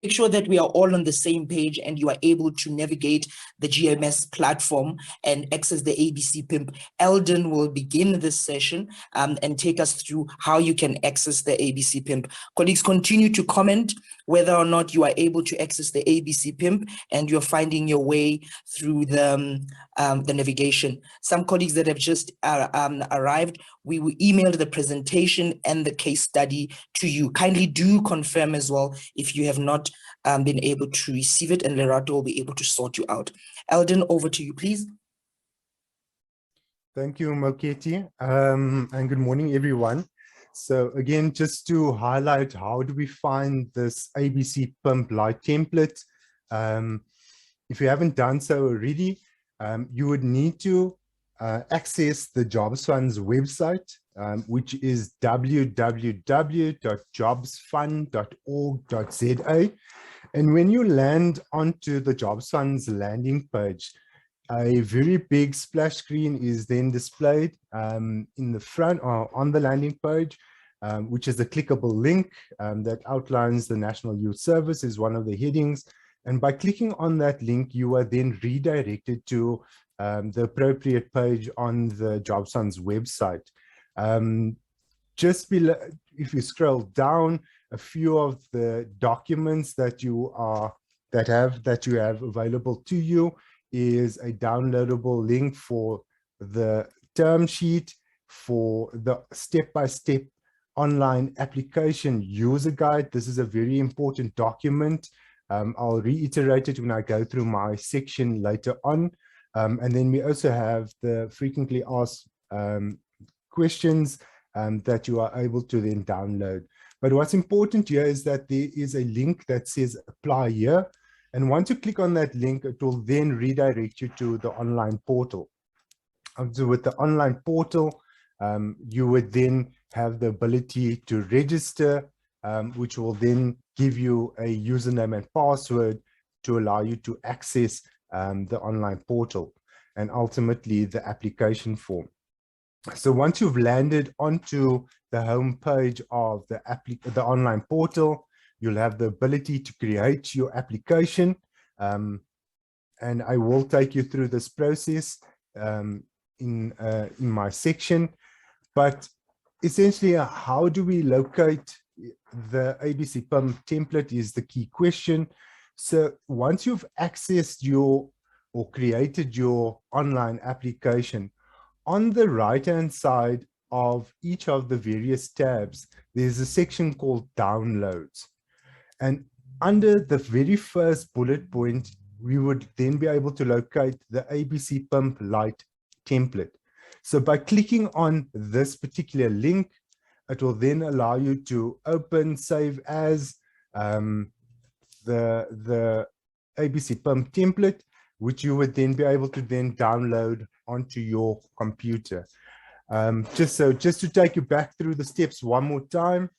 make sure that we are all on the same page and you are able to navigate the GMS platform and access the ABC PIMP. Eldon will begin this session and take us through how you can access the ABC PIMP. Colleagues, continue to comment whether or not you are able to access the ABC PIMP and you're finding your way through the navigation. Some colleagues that have just arrived, we will email the presentation and the case study to you. Kindly do confirm as well if you have not been able to receive it, and Lerato will be able to sort you out. Eldon, over to you, please. Thank you, Moketi, and good morning, everyone. So again, just to highlight, how do we find this ABC PIMP Lite template? If you haven't done so already, you would need to access the Jobs Fund's website, which is www.jobsfund.org.za. And when you land onto the Jobs Fund's landing page, a very big splash screen is then displayed in the front or on the landing page, which is a clickable link that outlines the National Youth Service is one of the headings. And by clicking on that link, you are then redirected to the appropriate page on the Jobs Fund's website. Just below, if you scroll down, a few of the documents that you have available to you is a downloadable link for the term sheet, for the step-by-step online application user guide. This is a very important document. I'll reiterate it when I go through my section later on. And then we also have the frequently asked questions that you are able to then download. But what's important here is that there is a link that says apply here. And once you click on that link, it will then redirect you to the online portal. So with the online portal, you would then have the ability to register, which will then give you a username and password to allow you to access the online portal and ultimately the application form. So once you've landed onto the home page of the online portal, you'll have the ability to create your application. And I will take you through this process in my section. But essentially, how do we locate the ABC PIMP template is the key question. So once you've accessed or created your online application, on the right-hand side of each of the various tabs, there's a section called Downloads. And under the very first bullet point, we would then be able to locate the ABC PIMP Lite template. So by clicking on this particular link, it will then allow you to open, save as the ABC PIMP template, which you would then be able to then download onto your computer. Just to take you back through the steps one more time,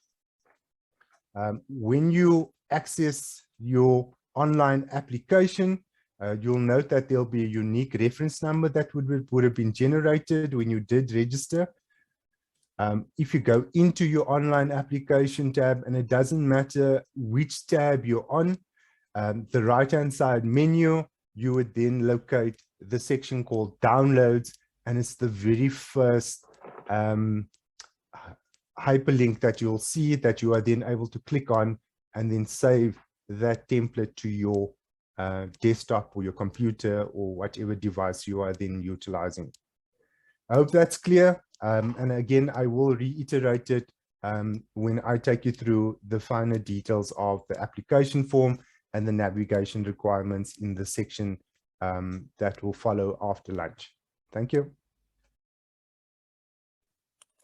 when you access your online application, you'll note that there'll be a unique reference number that would have been generated when you did register. If you go into your online application tab, and it doesn't matter which tab you're on, the right-hand side menu, you would then locate the section called Downloads, and it's the very first hyperlink that you'll see that you are then able to click on and then save that template to your desktop or your computer or whatever device you are then utilizing. I hope that's clear. And again, I will reiterate it when I take you through the finer details of the application form and the navigation requirements in the section that will follow after lunch. Thank you.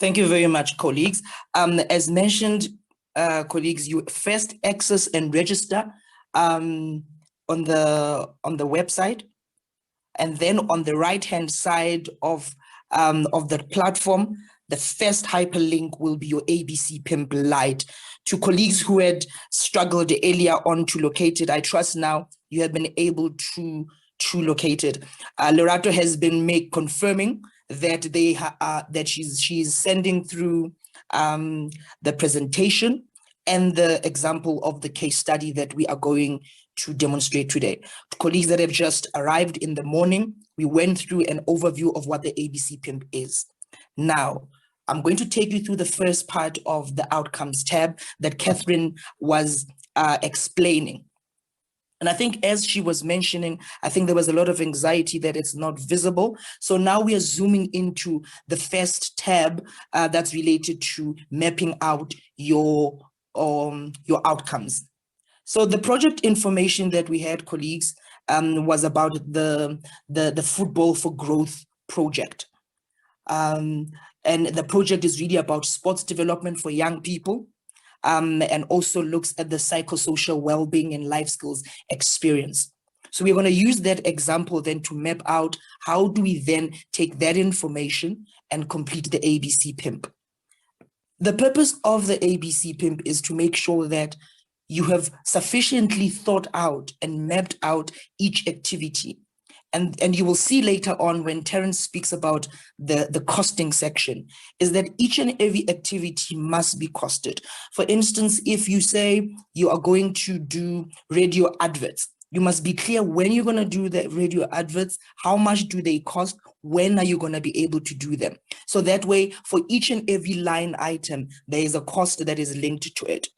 Thank you very much, colleagues. As mentioned, colleagues, you first access and register on the website, and then on the right-hand side of the platform, the first hyperlink will be your ABC PIMP Lite. To colleagues who had struggled earlier on to locate it, I trust now you have been able to locate it. Lerato has been confirming that that she's sending through the presentation and the example of the case study that we are going to demonstrate today. Colleagues that have just arrived in the morning, we went through an overview of what the ABC PIMP is. Now, I'm going to take you through the first part of the outcomes tab that Catherine was explaining. And I think as she was mentioning, I think there was a lot of anxiety that it's not visible. So now we are zooming into the first tab that's related to mapping out your outcomes. So the project information that we had, colleagues, was about the Football for Growth project. And the project is really about sports development for young people, and also looks at the psychosocial well-being and life skills experience. So we're going to use that example then to map out how do we then take that information and complete the ABC PIMP. The purpose of the ABC PIMP is to make sure that you have sufficiently thought out and mapped out each activity. And you will see later on when Terence speaks about the costing section, is that each and every activity must be costed. For instance, if you say you are going to do radio adverts, you must be clear when you're going to do the radio adverts, how much do they cost, when are you going to be able to do them? So that way, for each and every line item, there is a cost that is linked to it.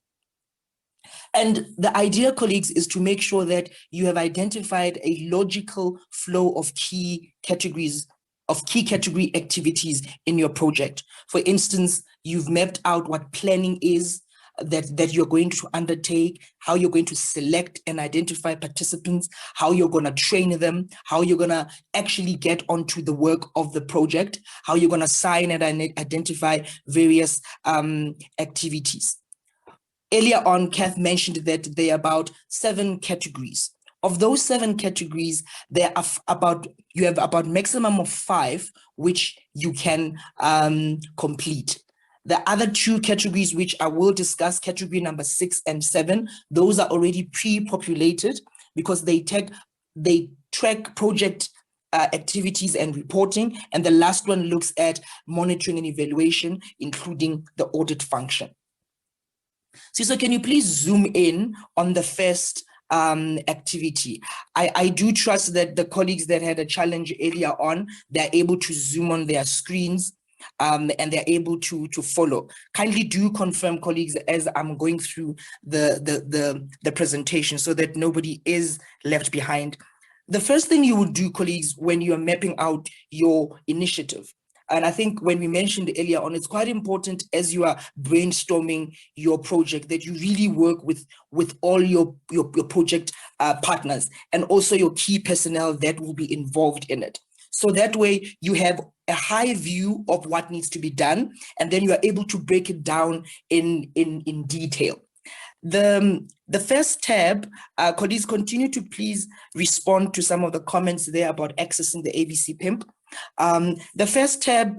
And the idea, colleagues, is to make sure that you have identified a logical flow of key categories, of key category activities in your project. For instance, you've mapped out what planning is, that you're going to undertake, how you're going to select and identify participants, how you're going to train them, how you're going to actually get onto the work of the project, how you're going to sign and identify various activities. Earlier on, Kath mentioned that there are about 7 categories. Of those 7 categories, there are you have about maximum of 5 which you can complete. The other 2 categories, which I will discuss, category number 6 and 7, those are already pre-populated because they track project activities and reporting. And the last one looks at monitoring and evaluation, including the audit function. So can you please zoom in on the first activity? I do trust that the colleagues that had a challenge earlier on, they're able to zoom on their screens and they're able to follow. Kindly do confirm, colleagues, as I'm going through the presentation so that nobody is left behind. The first thing you would do, colleagues, when you are mapping out your initiative, and I think when we mentioned earlier on, it's quite important as you are brainstorming your project that you really work with all your project partners and also your key personnel that will be involved in it. So that way you have a high view of what needs to be done, and then you are able to break it down in detail. The first tab, colleagues, continue to please respond to some of the comments there about accessing the ABC PIMP. The first tab,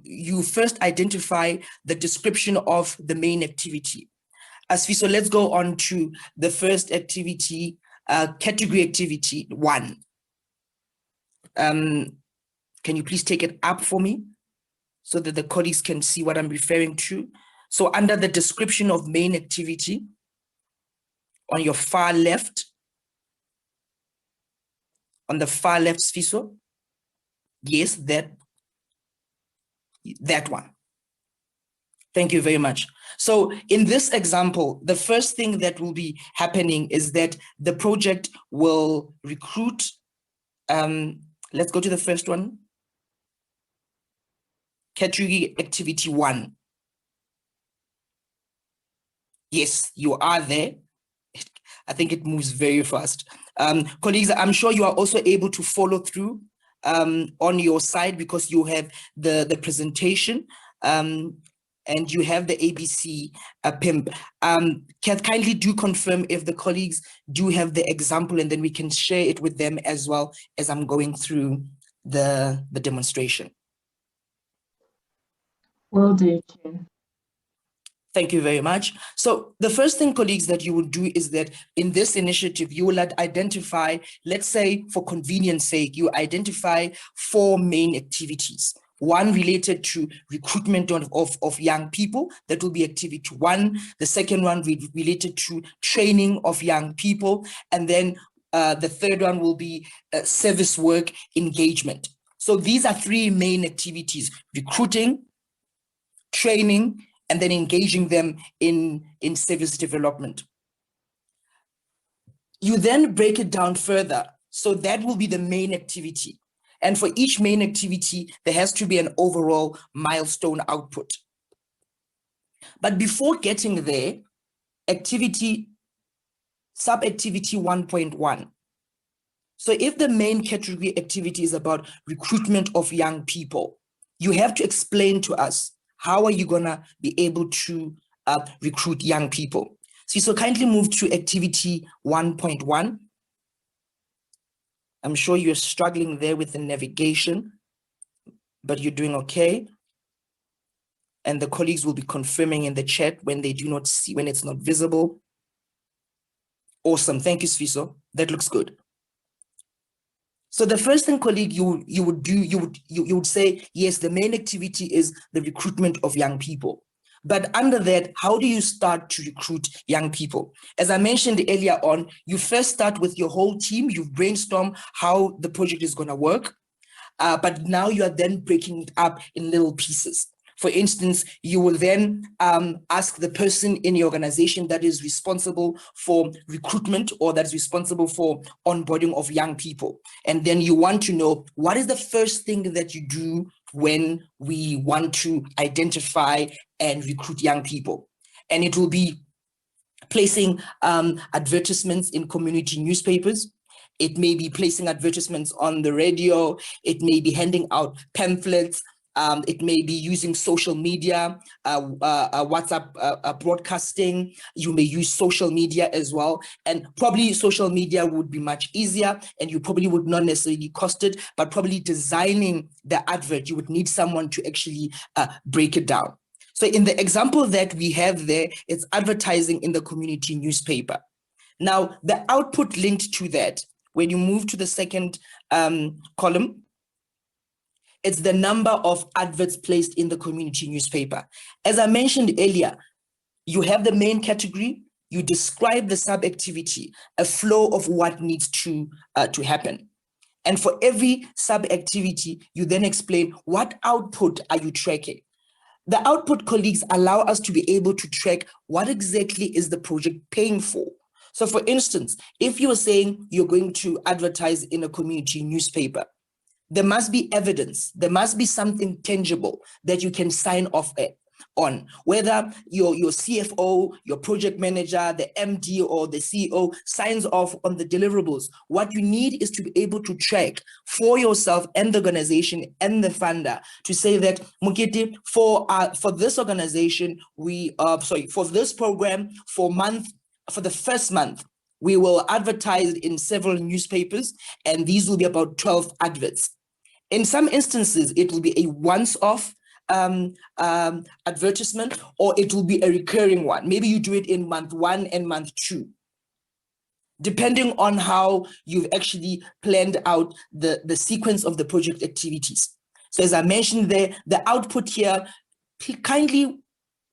you first identify the description of the main activity. So let's go on to the first activity, category activity 1. Can you please take it up for me so that the colleagues can see what I'm referring to? So under the description of main activity, on your far left, on the far left, Sfiso, yes, that one. Thank you very much. So in this example, the first thing that will be happening is that the project will recruit, let's go to the first one, category activity 1. Yes, you are there. I think it moves very fast. Colleagues, I'm sure you are also able to follow through on your side because you have the presentation and you have the ABC PIMP. Kindly do confirm if the colleagues do have the example, and then we can share it with them as well as I'm going through the demonstration. Will do, Chair. Thank you very much. So the first thing, colleagues, that you will do is that in this initiative, you will identify, let's say for convenience sake, you identify 4 main activities. one related to recruitment of young people. That will be activity 1. The second one related to training of young people. And then the third one will be service work engagement. So these are 3 main activities: recruiting, training, and then engaging them in service development. You then break it down further. So that will be the main activity. And for each main activity, there has to be an overall milestone output. But before getting there, sub-activity 1.1. So if the main category activity is about recruitment of young people, you have to explain to us, how are you gonna be able to recruit young people? So kindly move to activity 1.1. I'm sure you're struggling there with the navigation, but you're doing okay. And the colleagues will be confirming in the chat when they do not see, when it's not visible. Awesome, thank you, Sfiso. That looks good. So the first thing, colleague, you would say, yes, the main activity is the recruitment of young people. But under that, how do you start to recruit young people? As I mentioned earlier on, you first start with your whole team. You brainstorm how the project is going to work. But now you are then breaking it up in little pieces. For instance, you will then ask the person in your organization that is responsible for recruitment or that's responsible for onboarding of young people. And then you want to know, what is the first thing that you do when we want to identify and recruit young people? And it will be placing advertisements in community newspapers. It may be placing advertisements on the radio. It may be handing out pamphlets. It may be using social media, WhatsApp broadcasting. You may use social media as well. And probably social media would be much easier and you probably would not necessarily cost it, but probably designing the advert, you would need someone to actually break it down. So in the example that we have there, it's advertising in the community newspaper. Now, the output linked to that, when you move to the second column, it's the number of adverts placed in the community newspaper. As I mentioned earlier, you have the main category, you describe the sub-activity, a flow of what needs to happen. And for every sub-activity, you then explain what output are you tracking. The output, colleagues, allow us to be able to track what exactly is the project paying for. So for instance, if you're saying you're going to advertise in a community newspaper, there must be evidence, there must be something tangible that you can sign off on, whether your CFO, your project manager, the MD or the CEO signs off on the deliverables. What you need is to be able to track for yourself and the organization and the funder to say that, Mukete, for this organization, for this program, for the first month, we will advertise in several newspapers, and these will be about 12 adverts. In some instances, it will be a once-off advertisement, or it will be a recurring one. Maybe you do it in month 1 and month 2, depending on how you've actually planned out the sequence of the project activities. So as I mentioned there, the output here, kindly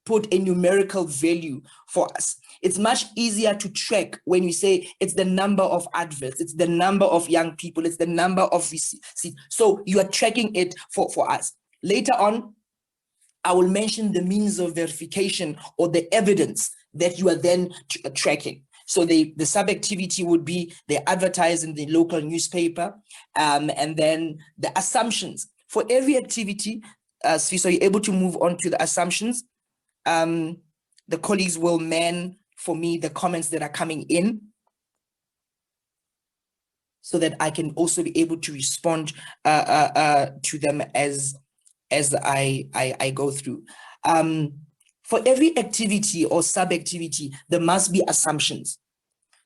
put a numerical value for us. It's much easier to track when you say it's the number of adverts, it's the number of young people, it's the number of receipts. So you are tracking it for us. Later on, I will mention the means of verification or the evidence that you are then tracking. So the sub-activity would be they advertise in the local newspaper, and then the assumptions. For every activity, so you're able to move on to the assumptions. The colleagues will man for me the comments that are coming in so that I can also be able to respond to them as I go through. For every activity or sub-activity, there must be assumptions.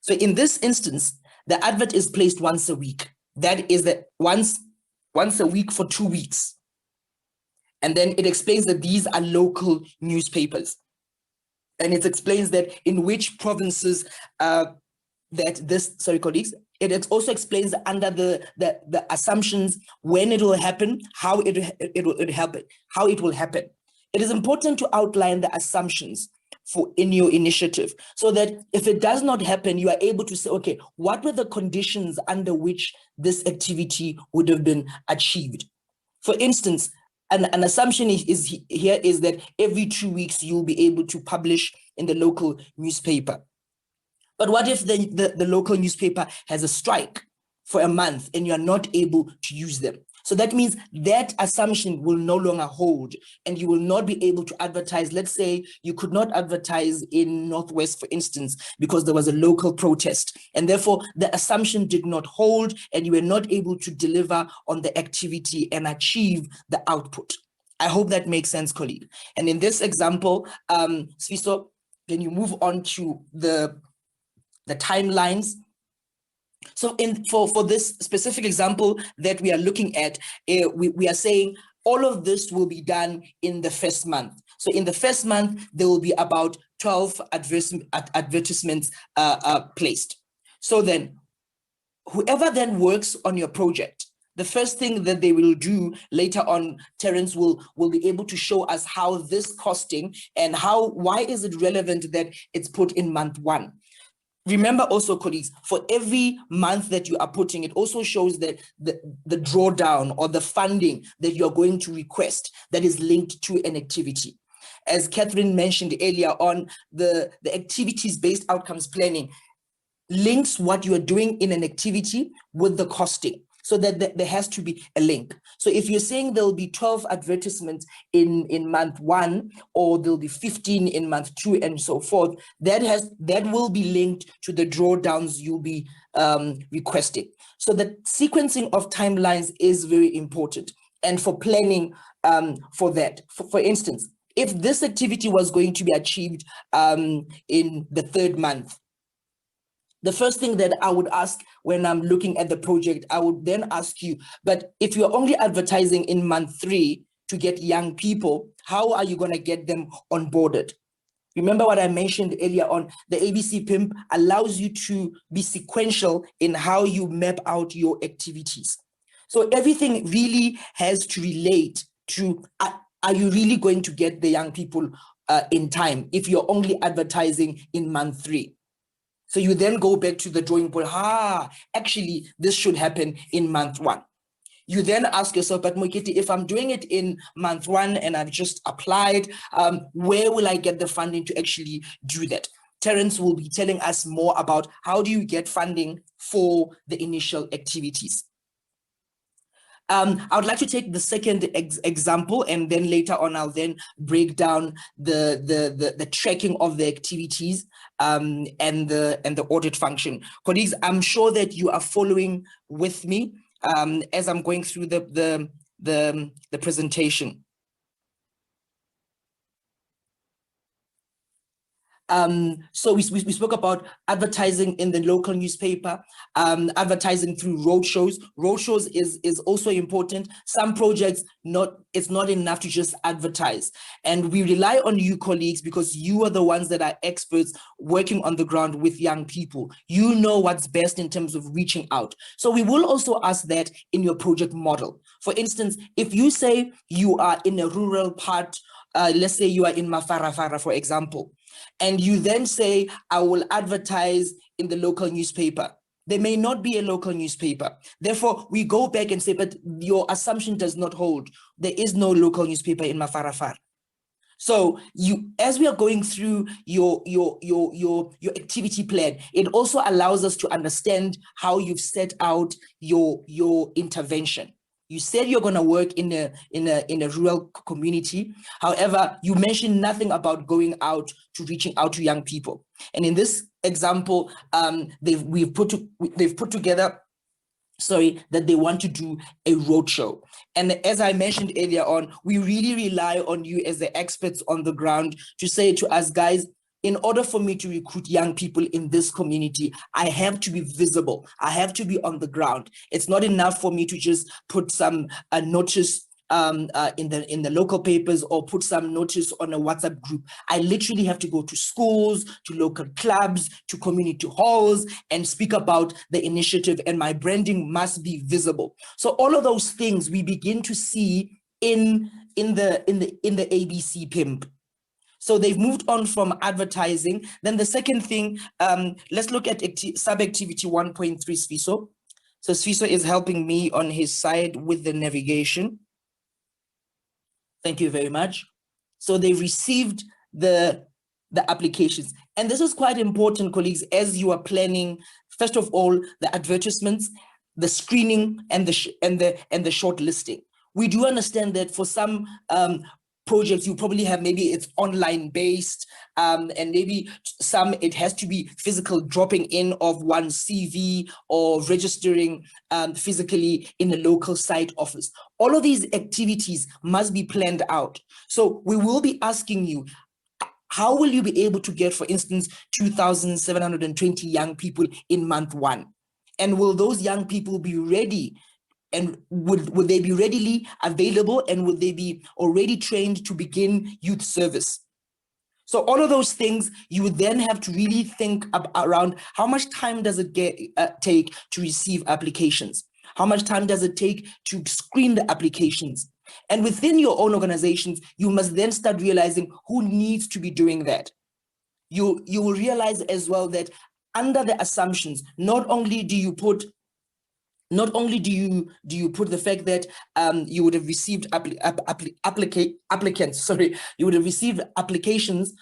So in this instance, the advert is placed once a week. That is that once a week for 2 weeks. And then it explains that these are local newspapers. And it explains that in which provinces sorry, colleagues, It also explains under the assumptions when it will happen, how it will happen, how it will happen. It is important to outline the assumptions in your initiative, so that if it does not happen, you are able to say, okay, what were the conditions under which this activity would have been achieved? For instance, an assumption is here is that every 2 weeks you'll be able to publish in the local newspaper. But what if the local newspaper has a strike for a month and you're not able to use them? So that means that assumption will no longer hold, and you will not be able to advertise. Let's say you could not advertise in Northwest, for instance, because there was a local protest, and therefore the assumption did not hold, and you were not able to deliver on the activity and achieve the output. I hope that makes sense, colleague. And in this example, Sviso, can you move on to the timelines? So for this specific example that we are looking at, we are saying all of this will be done in the first month. So in the first month, there will be about 12 advertisements placed. So then whoever then works on your project, the first thing that they will do later on, Terence will be able to show us how this costing and why is it relevant that it's put in month 1. Remember also, colleagues, for every month that you are putting, it also shows that the drawdown or the funding that you're going to request that is linked to an activity. As Catherine mentioned earlier on, the activities-based outcomes planning links what you are doing in an activity with the costing, so that there has to be a link. So if you're saying there'll be 12 advertisements in month 1, or there'll be 15 in month 2, and so forth, that will be linked to the drawdowns you'll be requesting. So the sequencing of timelines is very important, and for planning for that. For instance, if this activity was going to be achieved in the 3rd month, the first thing that I would ask when I'm looking at the project, I would then ask you, but if you're only advertising in month 3 to get young people, how are you going to get them onboarded? Remember what I mentioned earlier on, the ABC PIMP allows you to be sequential in how you map out your activities. So everything really has to relate to, are you really going to get the young people in time if you're only advertising in month 3? So you then go back to the drawing board. Actually, this should happen in month 1. You then ask yourself, but Mokiti, if I'm doing it in month 1 and I've just applied, where will I get the funding to actually do that? Terence will be telling us more about how do you get funding for the initial activities. I would like to take the second example, and then later on I'll then break down the tracking of the activities and the audit function. Colleagues, I'm sure that you are following with me as I'm going through the presentation. So we spoke about advertising in the local newspaper, advertising through roadshows. Roadshows is also important. Some projects, it's not enough to just advertise. And we rely on you, colleagues, because you are the ones that are experts working on the ground with young people. You know what's best in terms of reaching out. So we will also ask that in your project model. For instance, if you say you are in a rural part, let's say you are in Mafarafara, for example, and you then say, I will advertise in the local newspaper. There may not be a local newspaper. Therefore, we go back and say, but your assumption does not hold. There is no local newspaper in Mafarafara. So as we are going through your activity plan, it also allows us to understand how you've set out your intervention. You said you're going to work in a rural community. However, you mentioned nothing about going out to reaching out to young people. And in this example, they've put together that they want to do a roadshow. And as I mentioned earlier on, we really rely on you as the experts on the ground to say to us, guys, in order for me to recruit young people in this community, I have to be visible. I have to be on the ground. It's not enough for me to just put some notice in the local papers or put some notice on a WhatsApp group. I literally have to go to schools, to local clubs, to community halls and speak about the initiative, and my branding must be visible. So all of those things we begin to see in the ABC PIMP. So they've moved on from advertising. Then the second thing, let's look at sub-activity 1.3 Sfiso. So Sfiso is helping me on his side with the navigation. Thank you very much. So they received the applications. And this is quite important, colleagues, as you are planning, first of all, the advertisements, the screening, and the shortlisting. We do understand that for some projects, you probably have, maybe it's online based, and maybe some it has to be physical dropping in of one CV or registering physically in a local site office. All of these activities must be planned out. So we will be asking you, how will you be able to get, for instance, 2,720 young people in month 1? And will those young people be ready? And would they be readily available, and would they be already trained to begin youth service? So all of those things, you would then have to really think around how much time does it take to receive applications? How much time does it take to screen the applications? And within your own organizations, you must then start realizing who needs to be doing that. You will realize as well that under the assumptions, not only do you put the fact that you would have received applicants, you would have received applications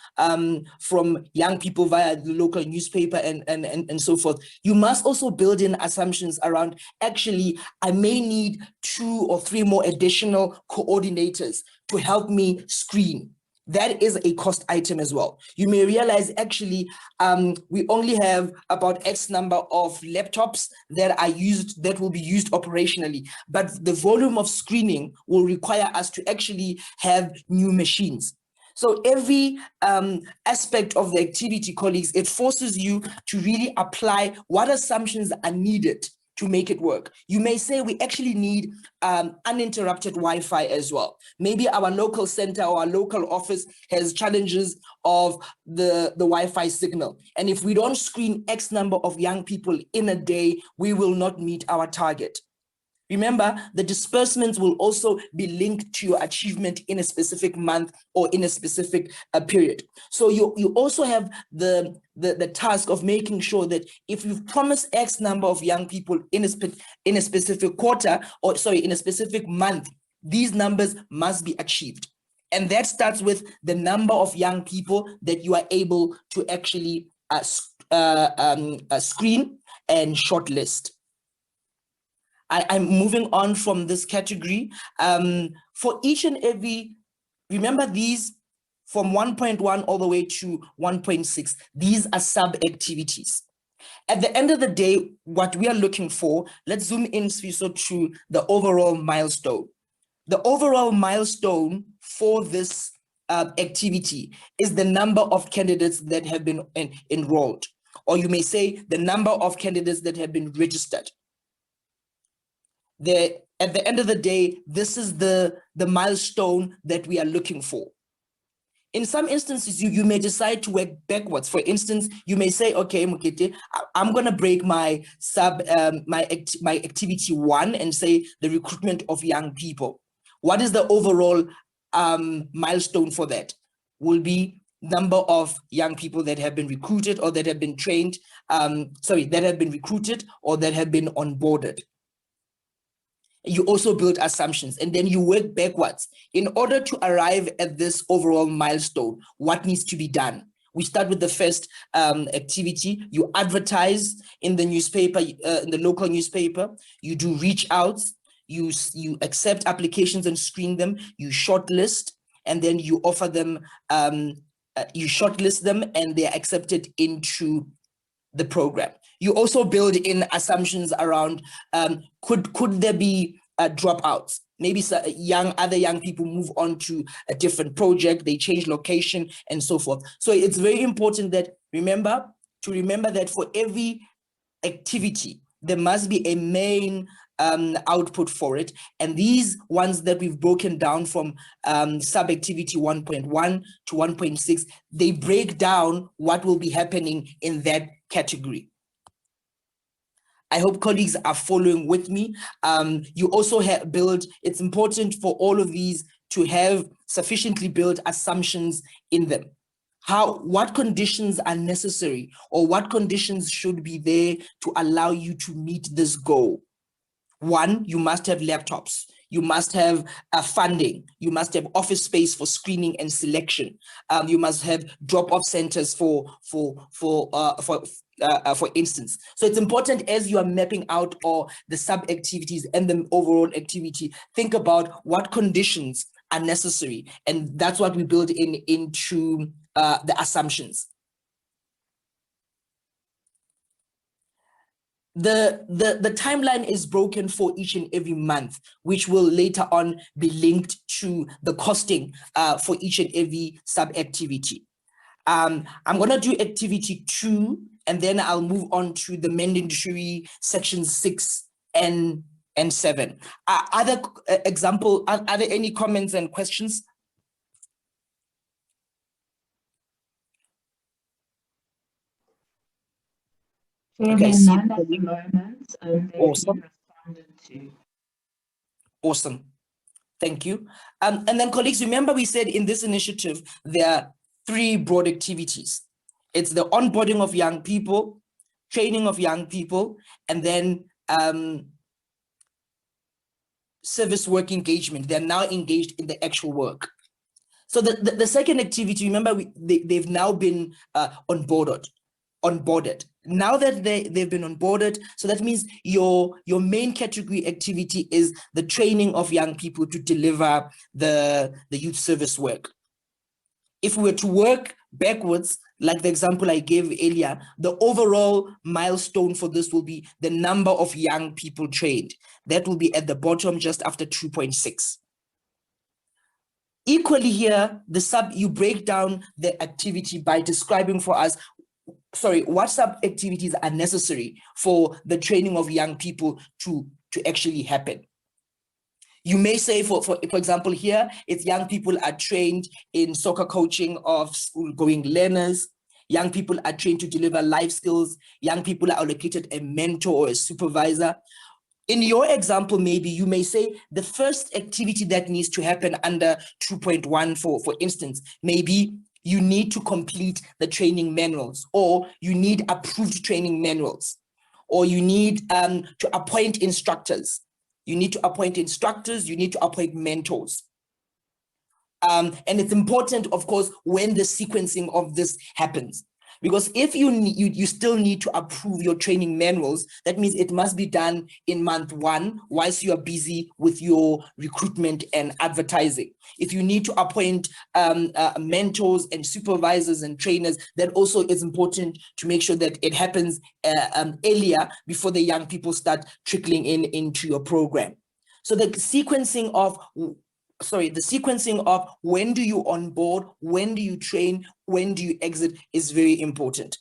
from young people via the local newspaper and so forth. You must also build in assumptions around, actually, I may need 2 or 3 more additional coordinators to help me screen. That is a cost item as well. You may realize, actually, we only have about X number of laptops that will be used operationally, but the volume of screening will require us to actually have new machines. So every aspect of the activity, colleagues, it forces you to really apply what assumptions are needed to make it work. You may say we actually need uninterrupted Wi-Fi as well. Maybe our local center or our local office has challenges of the Wi-Fi signal. And if we don't screen X number of young people in a day, we will not meet our target. Remember, the disbursements will also be linked to your achievement in a specific month or in a specific period. So you also have the task of making sure that if you've promised X number of young people in a specific quarter, or in a specific month, these numbers must be achieved. And that starts with the number of young people that you are able to actually screen and shortlist. I'm moving on from this category. For each and every, remember these from 1.1 all the way to 1.6, these are sub-activities. At the end of the day, what we are looking for, let's zoom in Sfiso to the overall milestone. The overall milestone for this activity is the number of candidates that have been enrolled, or you may say the number of candidates that have been registered. At the end of the day, this is the milestone that we are looking for. In some instances, you may decide to work backwards. For instance, you may say, okay, Mukete, I'm going to break my activity 1 and say the recruitment of young people. What is the overall milestone for that? Will be number of young people that have been recruited or that have been trained, that have been recruited or that have been onboarded. You also build assumptions, and then you work backwards. In order to arrive at this overall milestone, what needs to be done? We start with the first activity. You advertise in the newspaper, in the local newspaper. You do reach outs. You accept applications and screen them. You shortlist, and then you offer them, you shortlist them, and they're accepted into the program. You also build in assumptions around, could there be dropouts? Maybe other young people move on to a different project, they change location and so forth. So it's very important that remember that for every activity, there must be a main output for it. And these ones that we've broken down from sub-activity 1.1 to 1.6, they break down what will be happening in that category. I hope colleagues are following with me. You also build, it's important for all of these to have sufficiently built assumptions in them. What conditions are necessary, or what conditions should be there to allow you to meet this goal? One, you must have laptops. You must have funding. You must have office space for screening and selection. You must have drop-off centers for instance. So it's important, as you are mapping out all the sub-activities and the overall activity, think about what conditions are necessary. And that's what we build into the assumptions. The timeline is broken for each and every month, which will later on be linked to the costing for each and every sub-activity. I'm going to do activity 2, and then I'll move on to the mandatory sections 6 and 7. Are there any comments and questions? Okay, none at the moment. Awesome. Responded to. Awesome. Thank you. And then colleagues, remember we said in this initiative, there are 3 broad activities. It's the onboarding of young people, training of young people, and then service work engagement. They're now engaged in the actual work. So the second activity, remember, they've now been onboarded. Now that they've been onboarded, so that means your main category activity is the training of young people to deliver the youth service work. If we were to work backwards, like the example I gave earlier, the overall milestone for this will be the number of young people trained. That will be at the bottom, just after 2.6. Equally here, you break down the activity by describing for us, what sub-activities are necessary for the training of young people to actually happen. You may say, for example, here, it's young people are trained in soccer coaching of school-going learners. Young people are trained to deliver life skills. Young people are allocated a mentor or a supervisor. In your example, maybe you may say the first activity that needs to happen under 2.1, for instance, maybe you need to complete the training manuals, or you need approved training manuals, or you need to appoint instructors. You need to appoint instructors, you need to appoint mentors. And it's important, of course, when the sequencing of this happens. Because if you still need to approve your training manuals, that means it must be done in month 1 whilst you are busy with your recruitment and advertising. If you need to appoint mentors and supervisors and trainers, that also is important to make sure that it happens earlier before the young people start trickling into your program. So the sequencing of when do you onboard, when do you train, when do you exit is very important.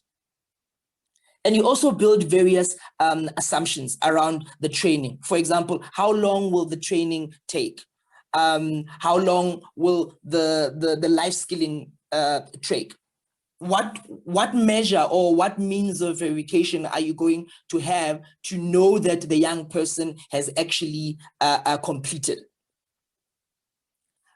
And you also build various assumptions around the training. For example, how long will the training take? How long will the life skilling take? What measure or what means of verification are you going to have to know that the young person has actually completed?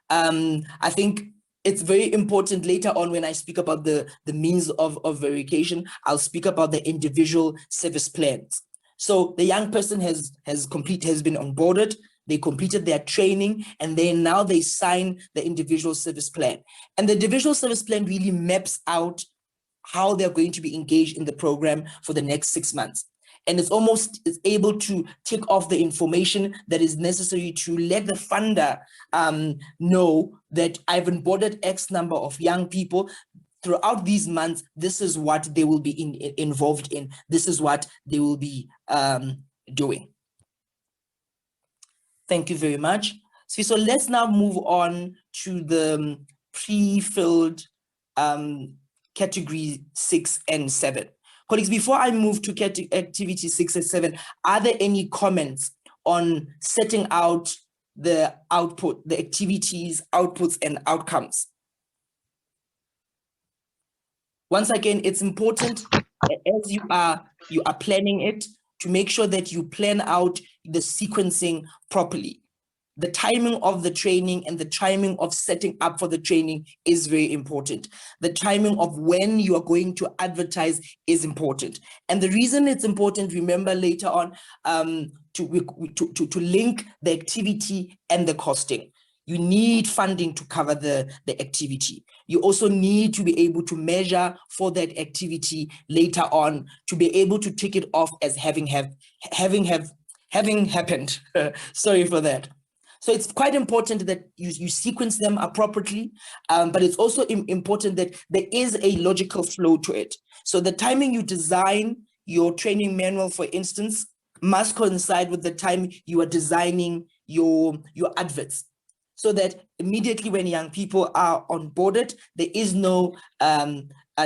I think it's very important later on when I speak about the means of verification, I'll speak about the individual service plans. So the young person has been onboarded, they completed their training, and then now they sign the individual service plan. And the individual service plan really maps out how they're going to be engaged in the program for the next 6 months. And it's able to tick off the information that is necessary to let the funder know that I've onboarded X number of young people. Throughout these months, this is what they will be involved in. This is what they will be doing. Thank you very much. So let's now move on to the pre-filled category 6 and 7. Colleagues, before I move to activity 6 and 7, are there any comments on setting out the output, the activities, outputs, and outcomes. Once again, it's important as you are planning it to make sure that you plan out the sequencing properly. The timing of the training and the timing of setting up for the training is very important. The timing of when you are going to advertise is important. And the reason it's important, remember later on, to link the activity and the costing. You need funding to cover the activity. You also need to be able to measure for that activity later on to be able to tick it off as having happened. Sorry for that. So it's quite important that you sequence them appropriately, but it's also important that there is a logical flow to it. So the timing you design your training manual, for instance, must coincide with the time you are designing your adverts, so that immediately when young people are onboarded, there is no a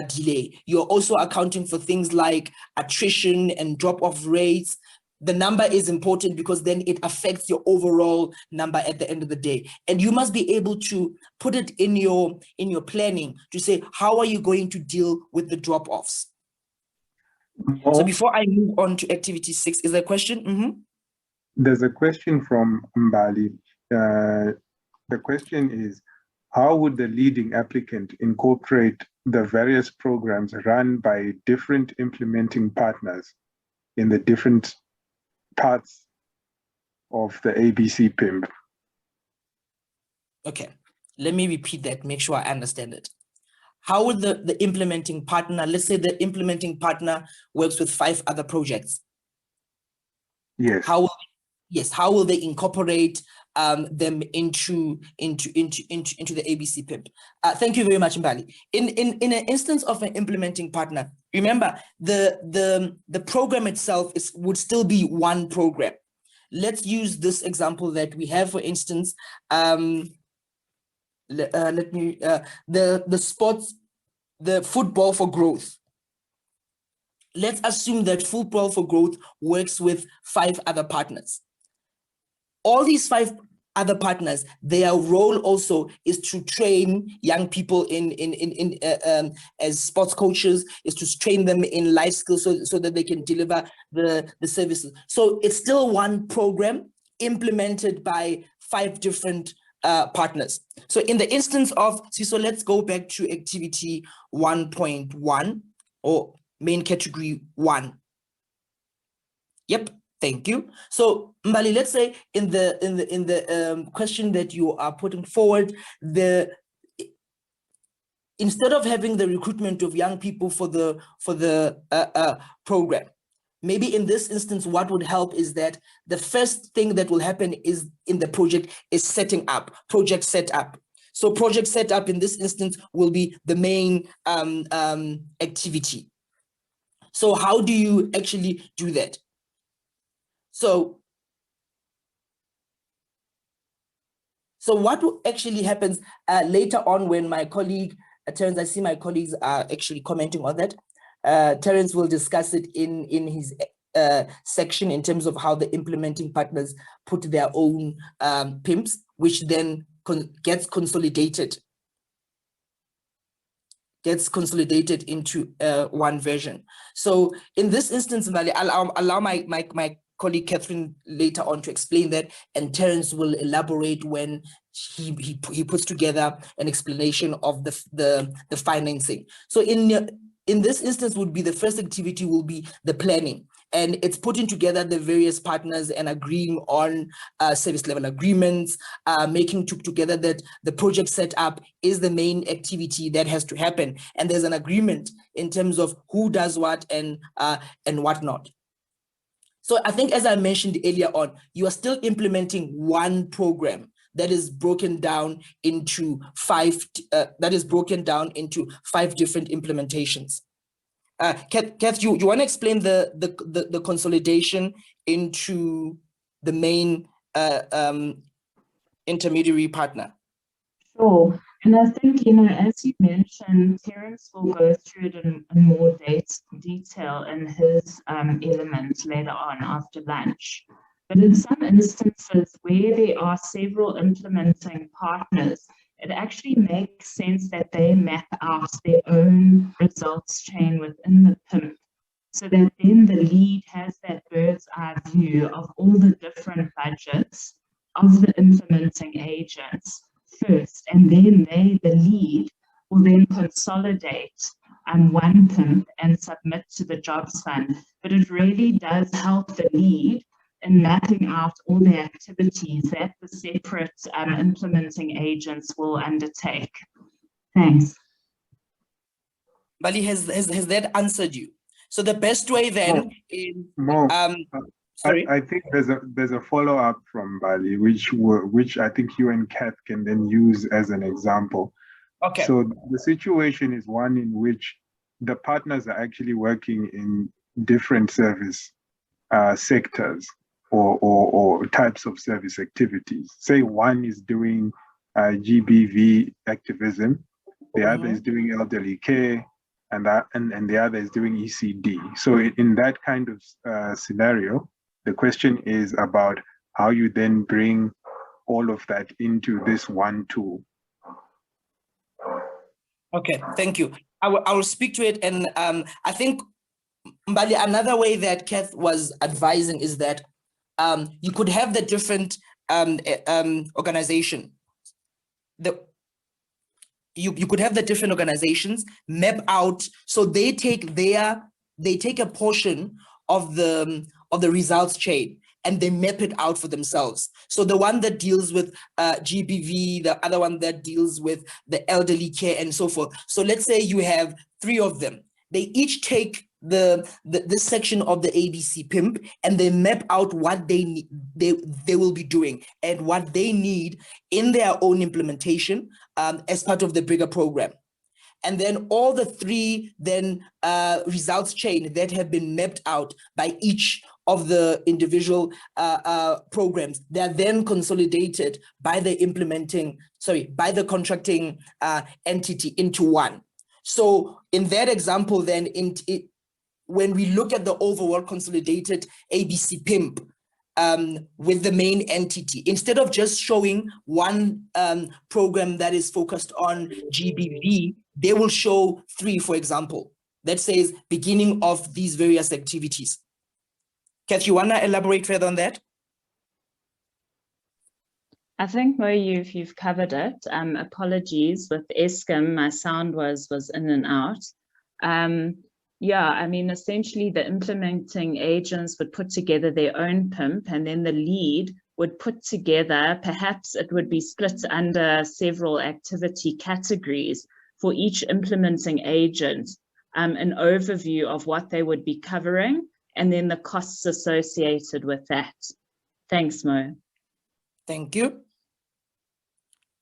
delay. You're also accounting for things like attrition and drop-off rates. The number is important because then it affects your overall number at the end of the day. And you must be able to put it in your planning to say, how are you going to deal with the drop-offs? So before I move on to activity 6, is there a question? Mm-hmm. There's a question from Mbali. The question is, how would the leading applicant incorporate the various programs run by different implementing partners in the different parts of the ABC PIMP? Okay, let me repeat that, make sure I understand it. How would the implementing partner, let's say the implementing partner works with 5 other projects. Yes. How will they incorporate them into the ABC PIMP? Thank you very much, Mbali. In an instance of an implementing partner, remember the program itself would still be one program. Let's use this example that we have, for instance. The football for growth. Let's assume that football for growth works with 5 other partners. All these 5 other partners, their role also is to train young people as sports coaches, is to train them in life skills so that they can deliver the services. So it's still one program implemented by 5 different partners. So in the instance of, so let's go back to activity 1.1 or main category 1. Yep. Thank you. So Mbali, let's say in the question that you are putting forward, instead of having the recruitment of young people for the program, maybe in this instance, what would help is that the first thing that will happen is in the project is setting up, project setup. So project setup in this instance will be the main activity. So how do you actually do that? So what actually happens later on when my colleague, Terence, I see my colleagues are actually commenting on that. Terence will discuss it in his section in terms of how the implementing partners put their own PIMPs, which then gets consolidated into one version. So in this instance, I'll allow my colleague Catherine later on to explain that, and Terence will elaborate when he puts together an explanation of the financing. So in this instance would be the first activity will be the planning, and it's putting together the various partners and agreeing on service level agreements, making together that the project setup is the main activity that has to happen, and there's an agreement in terms of who does what and whatnot. So I think, as I mentioned earlier on, you are still implementing one program that is broken down into 5 different implementations. Kath, you want to explain the consolidation into the main intermediary partner? Sure. And I think, as you mentioned, Terence will go through it in more detail in his elements later on after lunch. But in some instances where there are several implementing partners, it actually makes sense that they map out their own results chain within the PIMP, so that then the lead has that bird's eye view of all the different budgets of the implementing agents first, and then the lead, will then consolidate one PIMP and submit to the jobs fund. But it really does help the lead in mapping out all the activities that the separate implementing agents will undertake. Thanks. Bali, has that answered you? So the best way then sorry. I think there's a follow-up from Bali, which I think you and Kath can then use as an example. Okay. So the situation is one in which the partners are actually working in different service sectors or types of service activities. Say one is doing GBV activism, the other is doing elderly care, and the other is doing ECD. So in that kind of scenario, the question is about how you then bring all of that into this one tool. Okay, thank you. I will speak to it, and I think, Mbali, another way that Kath was advising is that you could have the different organization. You could have the different organizations map out, so they take a portion of the results chain and they map it out for themselves. So the one that deals with GBV, the other one that deals with the elderly care and so forth. So let's say you have 3 of them. They each take this section of the ABC PIMP and they map out what they need, they will be doing and what they need in their own implementation as part of the bigger program. And then all the 3 then results chain that have been mapped out by each of the individual programs, they are then consolidated by the by the contracting entity into one. So in that example, then when we look at the overall consolidated ABC PIMP with the main entity, instead of just showing one program that is focused on GBV, they will show 3, for example, that says beginning of these various activities. Kath, you want to elaborate further on that? I think, Mo, you've covered it. Apologies with Eskom, my sound was in and out. Yeah, I mean, essentially the implementing agents would put together their own PIMP, and then the lead would put together, perhaps it would be split under several activity categories for each implementing agent, an overview of what they would be covering, and then the costs associated with that. Thanks, Mo. Thank you.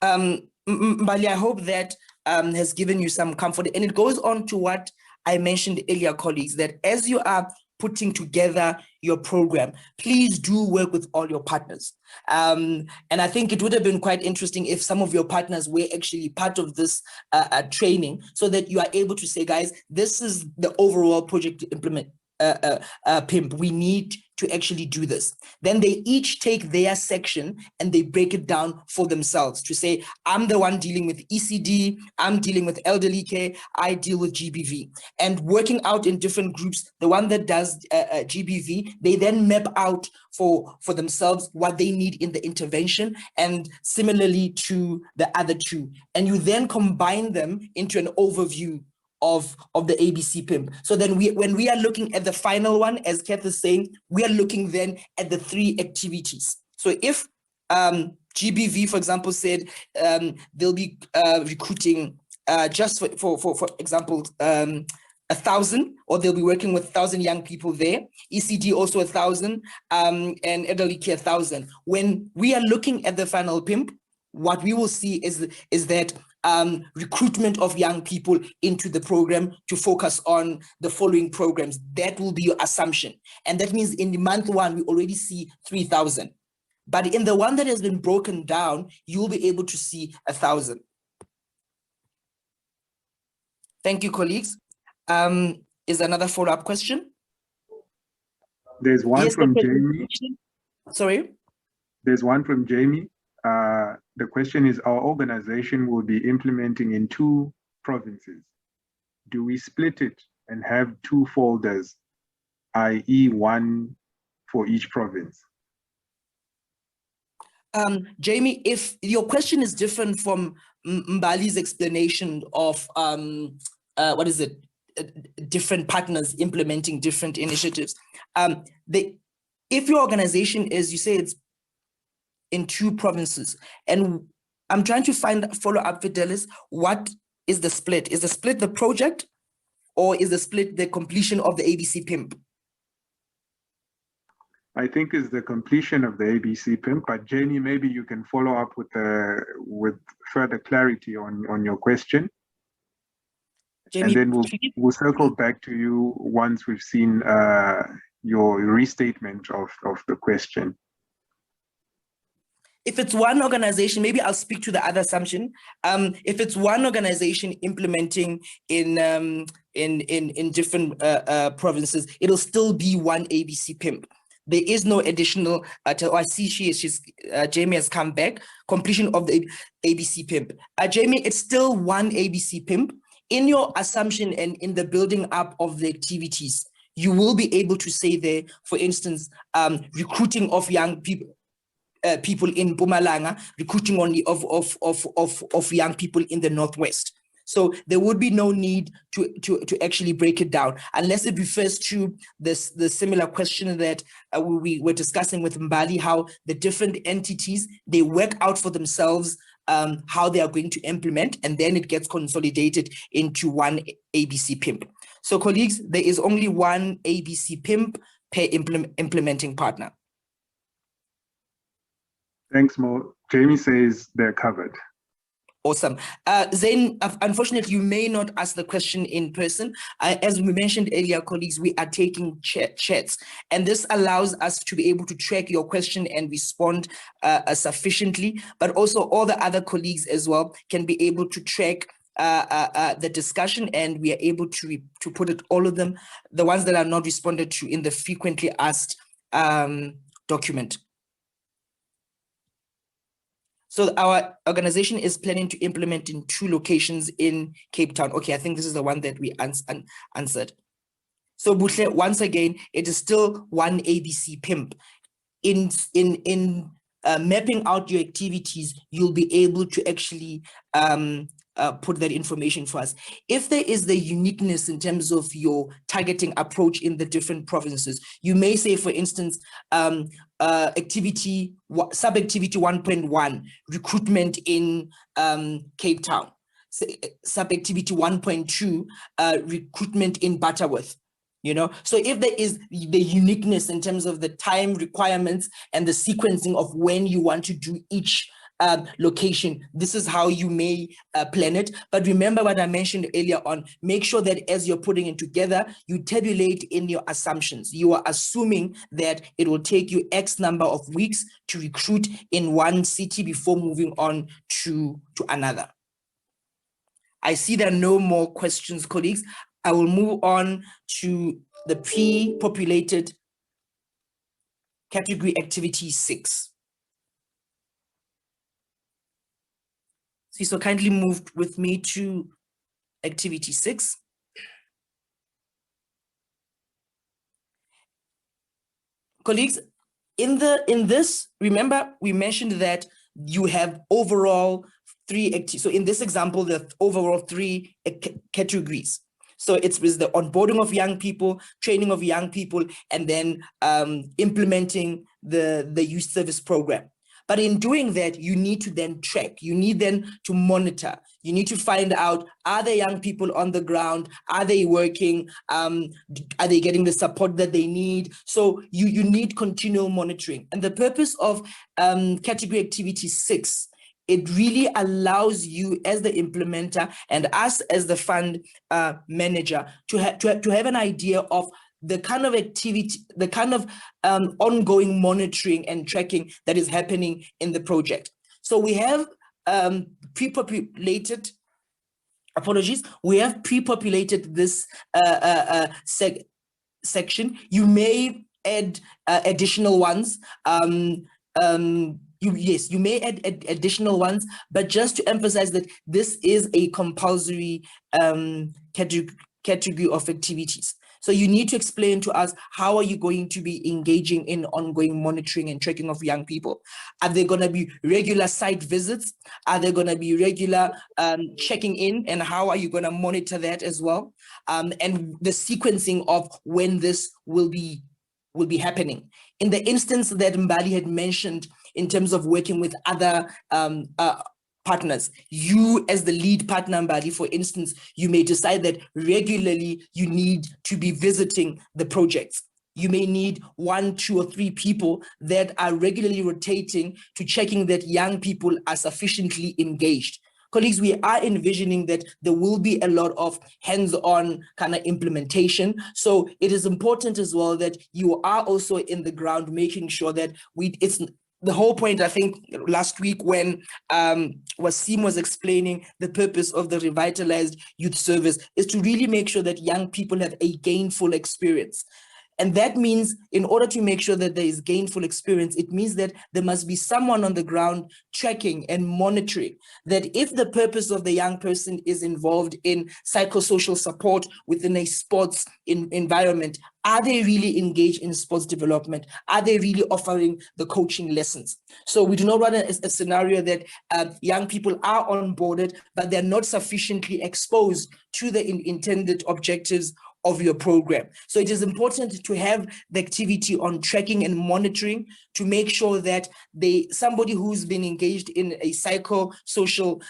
Mbali, I hope that has given you some comfort, and it goes on to what I mentioned earlier, colleagues, that as you are putting together your program, please do work with all your partners. And I think it would have been quite interesting if some of your partners were actually part of this training, so that you are able to say, guys, this is the overall project to implement PIMP. We need to actually do this. Then they each take their section and they break it down for themselves to say, I'm the one dealing with ECD, I'm dealing with elderly care, I deal with GBV. And working out in different groups, the one that does GBV, they then map out for themselves what they need in the intervention, and similarly to the other 2. And you then combine them into an overview of the ABC PIMP. So then when we are looking at the final one, as Kath is saying, we are looking then at the 3 activities. So if GBV, for example, said they'll be recruiting just for example, 1,000, or they'll be working with 1,000 young people there, ECD also 1,000, and elderly care 1,000. When we are looking at the final PIMP, what we will see is that recruitment of young people into the program to focus on the following programs. That will be your assumption. And that means in the month 1, we already see 3,000. But in the one that has been broken down, you'll be able to see 1,000. Thank you, colleagues. Is another follow-up question? There's one Yes, from Jamie. Sorry? There's one from Jamie. The question is, our organization will be implementing in 2 provinces. Do we split it and have 2 folders, i.e. one for each province? Jamie, if your question is different from Mbali's explanation of different partners implementing different initiatives, if your organization is, you say it's in 2 provinces, and I'm trying to follow up, Fidelis, what is the split? Is the split the project, or is the split the completion of the ABC PIMP? I think is the completion of the ABC PIMP, but Jenny, maybe you can follow up with further clarity on your question. Jamie, and then we'll circle back to you once we've seen your restatement of the question. If it's one organization, maybe I'll speak to the other assumption. If it's one organization implementing in different provinces, it'll still be one ABC PIMP. There is no additional. I see Jamie has come back. Completion of the ABC PIMP. Jamie, it's still one ABC PIMP. In your assumption and in the building up of the activities, you will be able to say there, for instance, recruiting of young people. People in Mpumalanga, recruiting only of young people in the Northwest. So there would be no need to actually break it down, unless it refers to the similar question that we were discussing with Mbali, how the different entities, they work out for themselves how they are going to implement, and then it gets consolidated into one ABC PIMP. So colleagues, there is only one ABC PIMP per implementing partner. Thanks, Mo. Jamie says they're covered. Awesome. Zain, unfortunately, you may not ask the question in person. As we mentioned earlier, colleagues, we are taking chats, and this allows us to be able to track your question and respond sufficiently, but also all the other colleagues as well can be able to track the discussion, and we are able to put it, all of them, the ones that are not responded to, in the frequently asked document. So our organization is planning to implement in 2 locations in Cape Town. Okay, I think this is the one that we answered. So Buhle, once again, it is still one ABC PIMP. In mapping out your activities, you'll be able to actually put that information for us. If there is the uniqueness in terms of your targeting approach in the different provinces, you may say, for instance, sub-activity 1.1, recruitment in Cape Town. Sub-activity 1.2, recruitment in Butterworth. You know, so if there is the uniqueness in terms of the time requirements and the sequencing of when you want to do each location, this is how you may plan it. But remember what I mentioned earlier on, make sure that as you're putting it together, you tabulate in your assumptions. You are assuming that it will take you X number of weeks to recruit in one city before moving on to another. I see there are no more questions, colleagues. I will move on to the pre-populated category activity 6. So kindly move with me to activity 6. Colleagues, in this, remember we mentioned that you have overall 3 activities. So in this example, the overall 3 categories. So it's with the onboarding of young people, training of young people, and then implementing the youth service program. But in doing that, you need to then track, you need then to monitor, you need to find out, are there young people on the ground? Are they working? Are they getting the support that they need? So you need continual monitoring. And the purpose of category activity 6, it really allows you as the implementer and us as the fund manager to have an idea of the kind of activity, the kind of ongoing monitoring and tracking that is happening in the project. So we have pre-populated, we have pre-populated this section. You may add additional ones. You may add additional ones, but just to emphasize that this is a compulsory category of activities. So you need to explain to us, how are you going to be engaging in ongoing monitoring and tracking of young people? Are there going to be regular site visits? Are there going to be regular checking in? And how are you going to monitor that as well? And the sequencing of when this will be happening. In the instance that Mbali had mentioned, in terms of working with other partners, you as the lead partner, Mbali, for instance, you may decide that regularly you need to be visiting the projects. You may need 1, 2, or 3 people that are regularly rotating to checking that young people are sufficiently engaged. Colleagues, we are envisioning that there will be a lot of hands-on kind of implementation. So it is important as well that you are also in the ground, making sure that it's the whole point. I think last week when Wasim was explaining the purpose of the revitalized youth service is to really make sure that young people have a gainful experience. And that means, in order to make sure that there is gainful experience, it means that there must be someone on the ground tracking and monitoring that if the purpose of the young person is involved in psychosocial support within a sports environment, are they really engaged in sports development? Are they really offering the coaching lessons? So we do not run a scenario that young people are onboarded, but they're not sufficiently exposed to the intended objectives of your program. So it is important to have the activity on tracking and monitoring to make sure that somebody who's been engaged in a psychosocial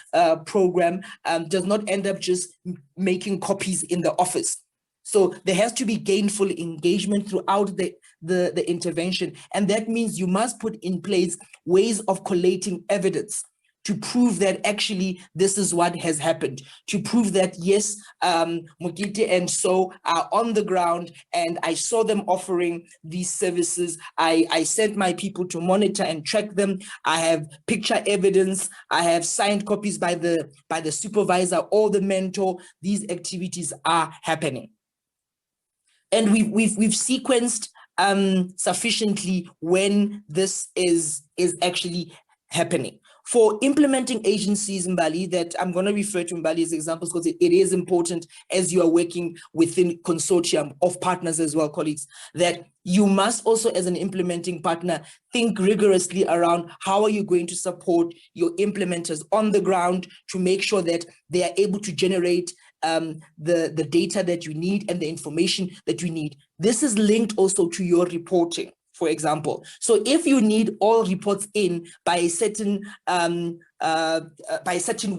program does not end up just making copies in the office. So there has to be gainful engagement throughout the intervention. And that means you must put in place ways of collating evidence to prove that actually this is what has happened, to prove that yes, Mokite and so are on the ground and I saw them offering these services. I sent my people to monitor and track them. I have picture evidence. I have signed copies by the supervisor or the mentor. These activities are happening. And we've sequenced sufficiently when this is actually happening. For implementing agencies, Mbali, that I'm going to refer to Mbali as examples because it is important as you are working within consortium of partners as well, colleagues, that you must also, as an implementing partner, think rigorously around how are you going to support your implementers on the ground to make sure that they are able to generate the data that you need and the information that you need. This is linked also to your reporting, for example. So if you need all reports in by a certain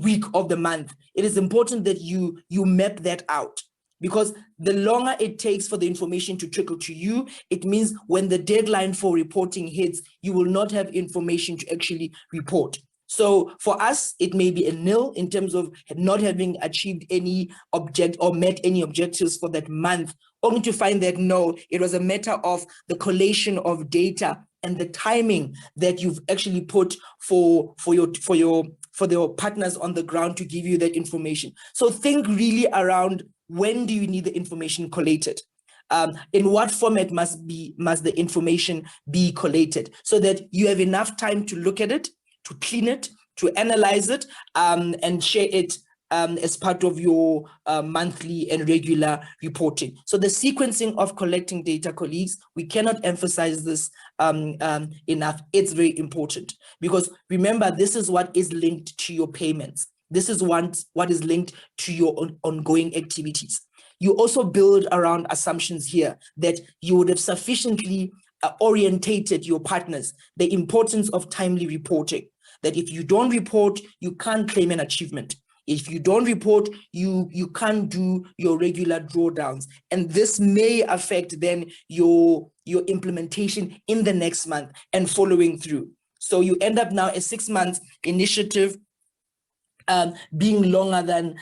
week of the month, it is important that you map that out, because the longer it takes for the information to trickle to you, it means when the deadline for reporting hits, you will not have information to actually report. So for us, it may be a nil in terms of not having achieved any met any objectives for that month, only to find that no, it was a matter of the collation of data and the timing that you've actually put for your partners on the ground to give you that information. So think really around, when do you need the information collated? In what format must the information be collated, so that you have enough time to look at it, to clean it, to analyze it, and share it as part of your monthly and regular reporting. So the sequencing of collecting data, colleagues, we cannot emphasize this enough. It's very important, because remember, this is what is linked to your payments. This is what is linked to your ongoing activities. You also build around assumptions here that you would have sufficiently orientated your partners, the importance of timely reporting, that if you don't report, you can't claim an achievement. If you don't report, you can't do your regular drawdowns. And this may affect then your implementation in the next month and following through. So you end up now a 6-month initiative being longer than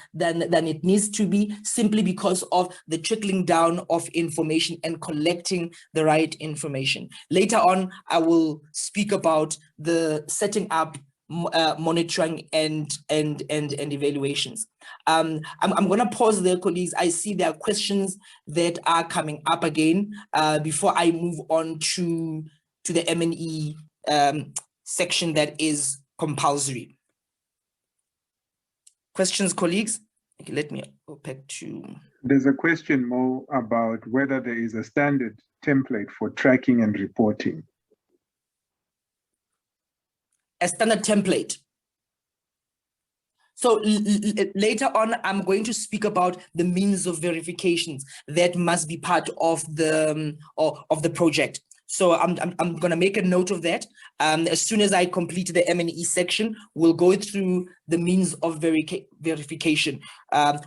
it needs to be, simply because of the trickling down of information and collecting the right information. Later on, I will speak about the setting up monitoring and evaluations. I'm going to pause there, colleagues. I see there are questions that are coming up again before I move on to the M&E section that is compulsory. Questions, colleagues? Okay, let me go back to... There's a question more about whether there is a standard template for tracking and reporting. A standard template. So later on, I'm going to speak about the means of verifications that must be part of the project. So I'm going to make a note of that. As soon as I complete the M&E section, we'll go through the means of verification,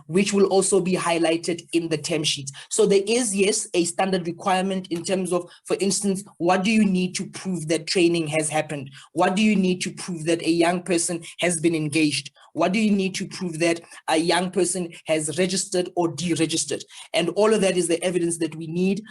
which will also be highlighted in the term sheet. So there is, yes, a standard requirement in terms of, for instance, what do you need to prove that training has happened? What do you need to prove that a young person has been engaged? What do you need to prove that a young person has registered or deregistered? And all of that is the evidence that we need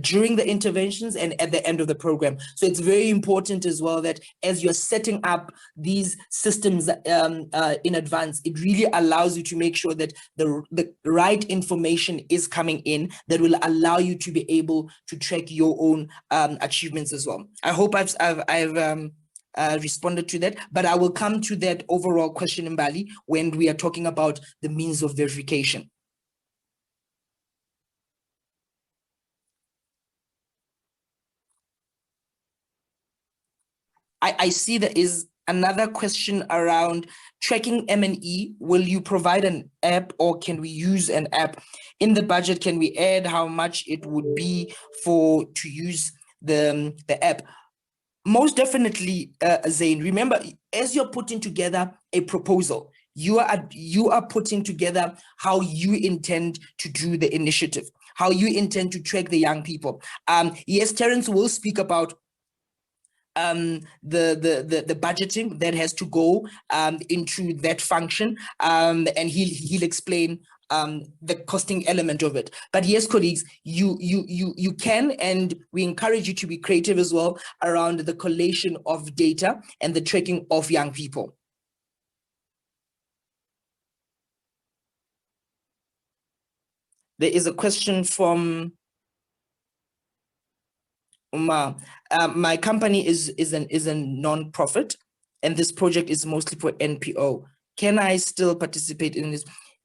during the interventions and at the end of the program. So it's very important as well that as you're setting up these systems in advance, it really allows you to make sure that the right information is coming in that will allow you to be able to track your own achievements as well. I hope I've responded to that, but I will come to that overall question, Mbali, when we are talking about the means of verification. I see there is another question around tracking M&E. Will you provide an app or can we use an app? In the budget, can we add how much it would be to use the app? Most definitely, Zain. Remember, as you're putting together a proposal, you are putting together how you intend to do the initiative, how you intend to track the young people. Yes, Terence will speak about the budgeting that has to go into that function, and he'll explain the costing element of it. But yes, colleagues, you can, and we encourage you to be creative as well around the collation of data and the tracking of young people. There is a question from Umar. My company is a non-profit, and this project is mostly for NPO. Can I still participate in this?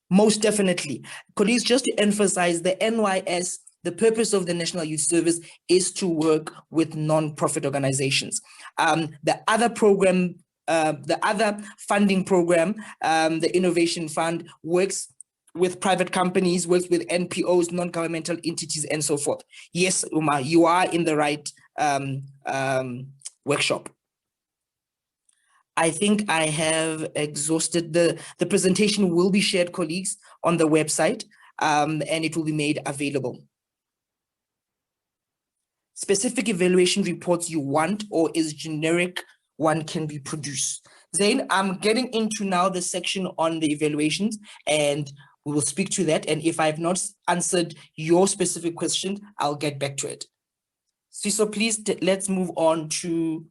Most definitely. Colleagues, just to emphasize, the NYS, the purpose of the National Youth Service is to work with non-profit organizations. The other program, the other funding program, the Innovation Fund, works with private companies, works with NPOs, non-governmental entities, and so forth. Yes, Umar, you are in the right workshop. I think I have exhausted the presentation. Will be shared, colleagues, on the website, and it will be made available. Specific evaluation reports you want, or is generic one can be produced? Zain, I'm getting into now the section on the evaluations, and we will speak to that. And if I have not answered your specific question, I'll get back to it. So please, let's move on to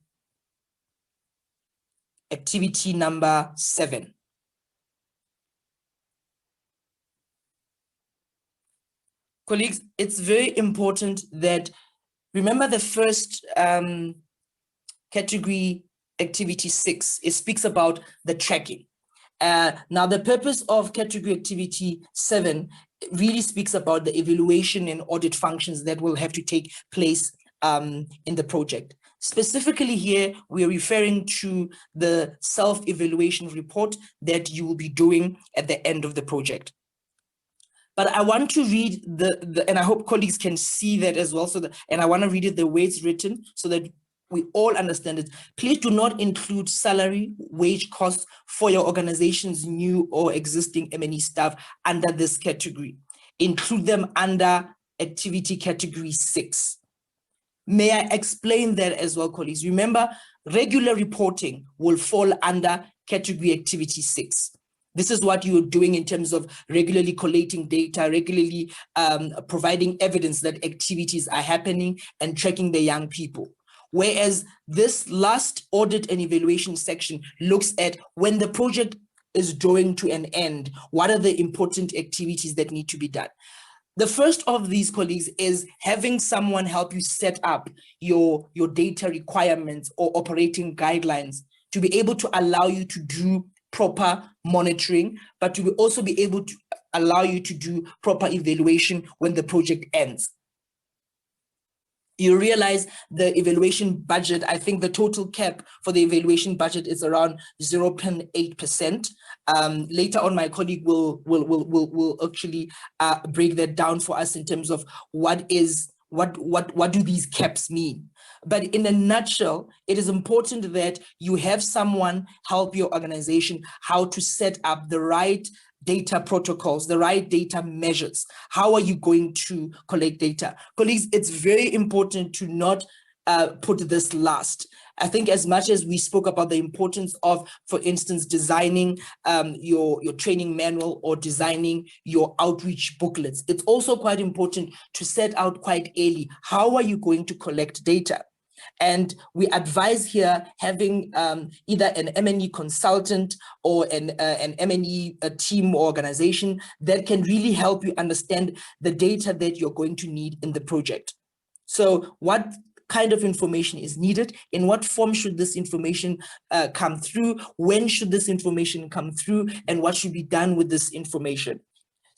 activity number 7. Colleagues, it's very important that, remember the first category, activity 6, it speaks about the tracking. Now, the purpose of category activity 7 really speaks about the evaluation and audit functions that will have to take place in the project. Specifically here, we're referring to the self-evaluation report that you will be doing at the end of the project. But I want to read and I hope colleagues can see that as well. And I want to read it the way it's written so that we all understand it. Please do not include salary, wage costs for your organization's new or existing M&E staff under this category. Include them under activity category 6. May I explain that as well, colleagues? Remember, regular reporting will fall under category activity 6. This is what you're doing in terms of regularly collating data, regularly providing evidence that activities are happening and tracking the young people. Whereas this last audit and evaluation section looks at when the project is drawing to an end, what are the important activities that need to be done? The first of these, colleagues, is having someone help you set up your data requirements or operating guidelines to be able to allow you to do proper monitoring, but to also be able to allow you to do proper evaluation when the project ends. You realize the evaluation budget, I think the total cap for the evaluation budget is around 0.8%. Later on, my colleague will actually break that down for us in terms of what do these caps mean. But in a nutshell, it is important that you have someone help your organization how to set up the right data protocols, the right data measures. How are you going to collect data? Colleagues, it's very important to not put this last. I think as much as we spoke about the importance of, for instance, designing your training manual or designing your outreach booklets, it's also quite important to set out quite early, how are you going to collect data? And we advise here having either an M&E consultant or an M&E team or organization that can really help you understand the data that you're going to need in the project. So what kind of information is needed? In what form should this information come through? When should this information come through? And what should be done with this information?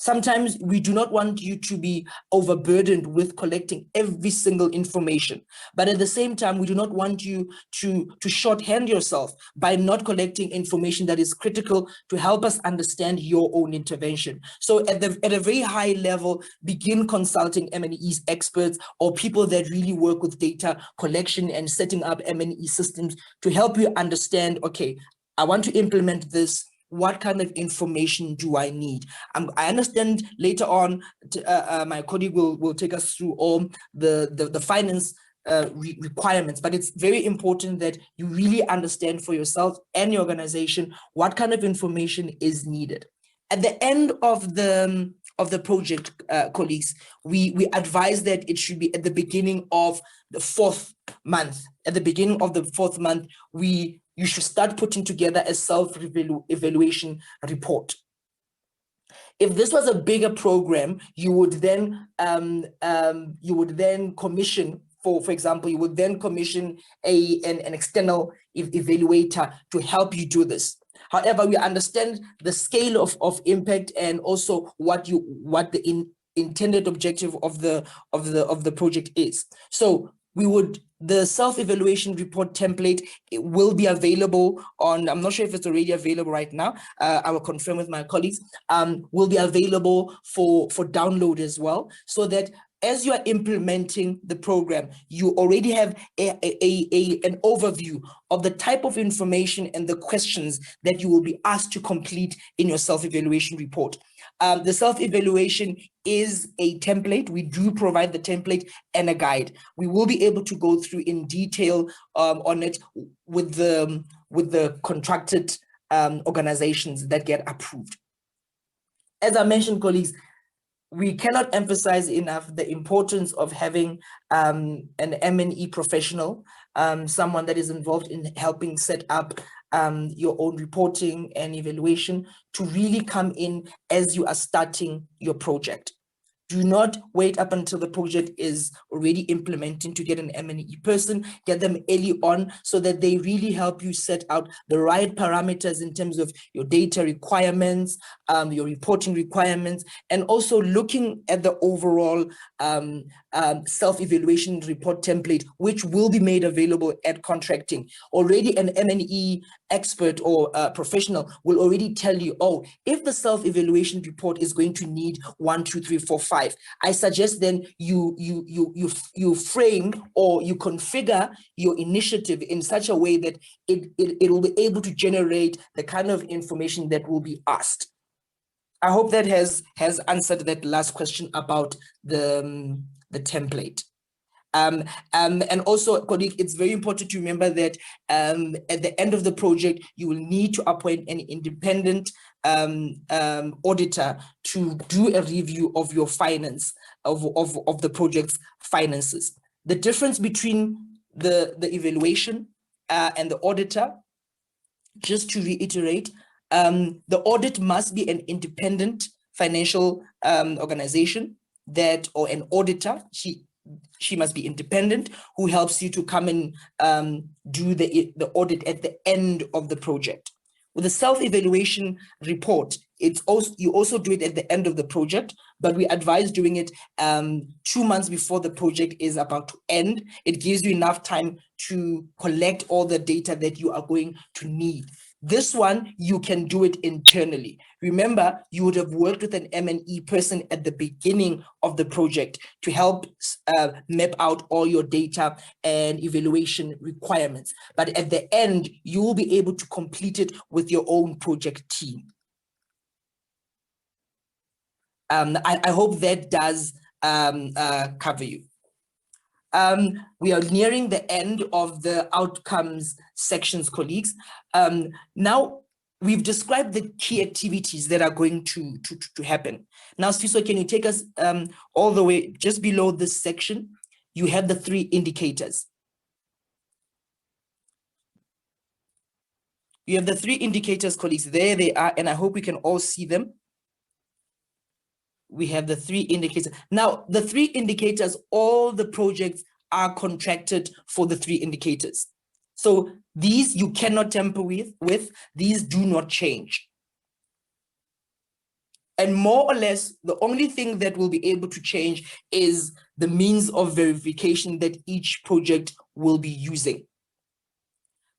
Sometimes we do not want you to be overburdened with collecting every single information, but at the same time, we do not want you to shorthand yourself by not collecting information that is critical to help us understand your own intervention. So at a very high level, begin consulting M&E's experts or people that really work with data collection and setting up M&E systems to help you understand, okay, I want to implement this. What kind of information do I need? I understand later on, my colleague will take us through all the finance requirements, but it's very important that you really understand for yourself and your organization what kind of information is needed. At the end of the project, colleagues, we advise that it should be at the beginning of the 4th month. At the beginning of the 4th month, you should start putting together a self-evaluation report. If this was a bigger program, you would then commission, for example, you would then commission an external evaluator to help you do this. However, we understand the scale of impact and also what the intended objective of the project is. So the self-evaluation report template, it will be available on, I'm not sure if it's already available right now, I will confirm with my colleagues, will be available for download as well, so that as you are implementing the program, you already have an overview of the type of information and the questions that you will be asked to complete in your self-evaluation report. The self-evaluation is a template. We do provide the template and a guide. We will be able to go through in detail on it with the contracted organizations that get approved. As I mentioned, colleagues, we cannot emphasize enough the importance of having an M&E professional, someone that is involved in helping set up your own reporting and evaluation to really come in as you are starting your project. Do not wait up until the project is already implementing to get an M&E person. Get them early on so that they really help you set out the right parameters in terms of your data requirements, your reporting requirements, and also looking at the overall self-evaluation report template, which will be made available at contracting. Already an M&E expert or professional will already tell you, oh, if the self-evaluation report is going to need 1, 2, 3, 4, 5, I suggest then you frame or you configure your initiative in such a way that it will be able to generate the kind of information that will be asked. I hope that has answered that last question about the template. And also, colleague, it's very important to remember that at the end of the project, you will need to appoint an independent auditor to do a review of your finance, of the project's finances. The difference between the evaluation and the auditor, just to reiterate, the audit must be an independent financial organization that, or an auditor, she must be independent, who helps you to come and do the audit at the end of the project. With a self-evaluation report, it's also, you also do it at the end of the project, but we advise doing it 2 months before the project is about to end. It gives you enough time to collect all the data that you are going to need. This one, you can do it internally. Remember, you would have worked with an M&E person at the beginning of the project to help map out all your data and evaluation requirements. But at the end, you will be able to complete it with your own project team. I hope that does cover you. We are nearing the end of the outcomes sections, colleagues. Now, we've described the key activities that are going to happen. Now, Sifiso, can you take us all the way just below this section? You have the 3 indicators. You have the 3 indicators, colleagues. There they are, and I hope we can all see them. We have the 3 indicators. Now, the 3 indicators, all the projects are contracted for the 3 indicators. So these you cannot tamper with. These do not change. And more or less, the only thing that will be able to change is the means of verification that each project will be using.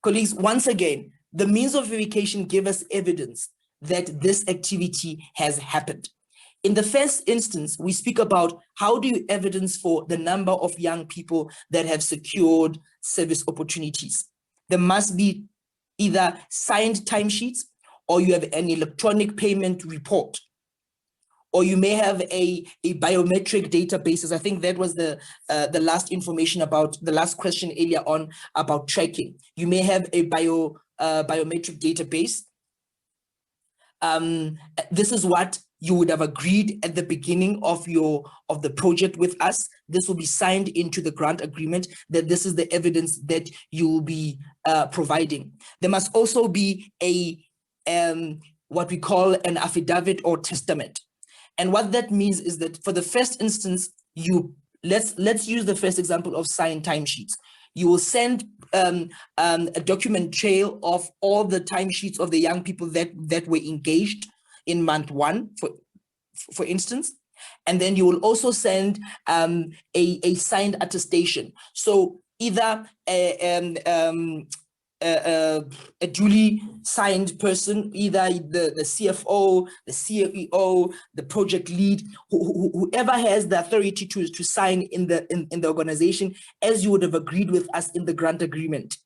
Colleagues, once again, the means of verification give us evidence that this activity has happened. In the first instance, we speak about how do you evidence for the number of young people that have secured service opportunities. There must be either signed timesheets, or you have an electronic payment report, or you may have a biometric databases. I think that was the last information about the last question earlier on about tracking. You may have a biometric database. This is what you would have agreed at the beginning of the project with us. This will be signed into the grant agreement that this is the evidence that you will be providing. There must also be a what we call an affidavit or testament. And what that means is that for the first instance, let's use the first example of signed timesheets. You will send a document trail of all the timesheets of the young people that were engaged in month 1, for instance, and then you will also send a signed attestation. So either a duly signed person, either the CFO, the CEO, the project lead, whoever has the authority to sign in the organization, as you would have agreed with us in the grant agreement.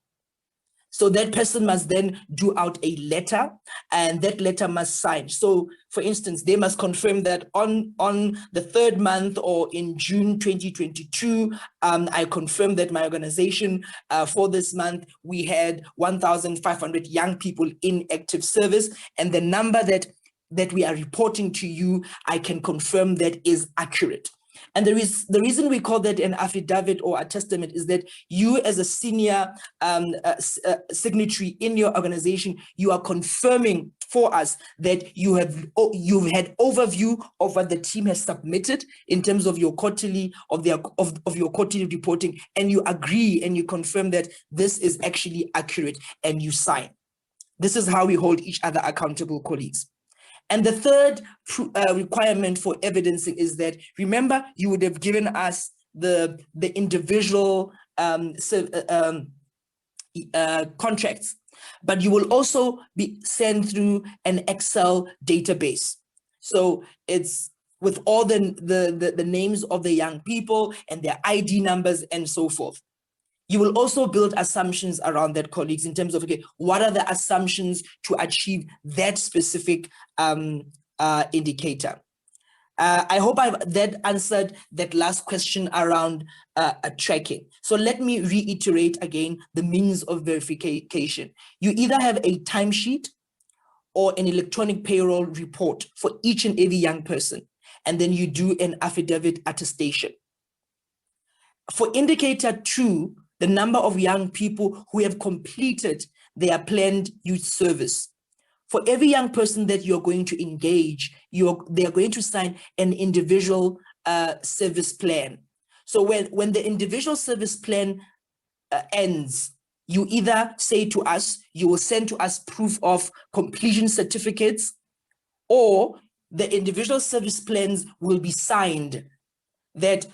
So that person must then do out a letter, and that letter must sign. So for instance, they must confirm that on the 3rd month or in June 2022, I confirm that my organization for this month, we had 1,500 young people in active service, and the number that we are reporting to you, I can confirm that is accurate. And the reason we call that an affidavit or a testament is that you, as a senior signatory in your organization, you are confirming for us that you've had overview of what the team has submitted in terms of your quarterly of your quarterly reporting, and you agree and you confirm that this is actually accurate, and you sign. This is how we hold each other accountable, colleagues. And the third requirement for evidencing is that, remember, you would have given us the individual contracts, but you will also be sent through an Excel database. So it's with all the names of the young people and their ID numbers and so forth. You will also build assumptions around that, colleagues, in terms of, okay, what are the assumptions to achieve that specific indicator? I hope that answered that last question around tracking. So let me reiterate again the means of verification. You either have a timesheet or an electronic payroll report for each and every young person, and then you do an affidavit attestation. For indicator 2, the number of young people who have completed their planned youth service. For every young person that you're going to engage, they're going to sign an individual service plan. So when the individual service plan ends, you either say to us, you will send to us proof of completion certificates, or the individual service plans will be signed that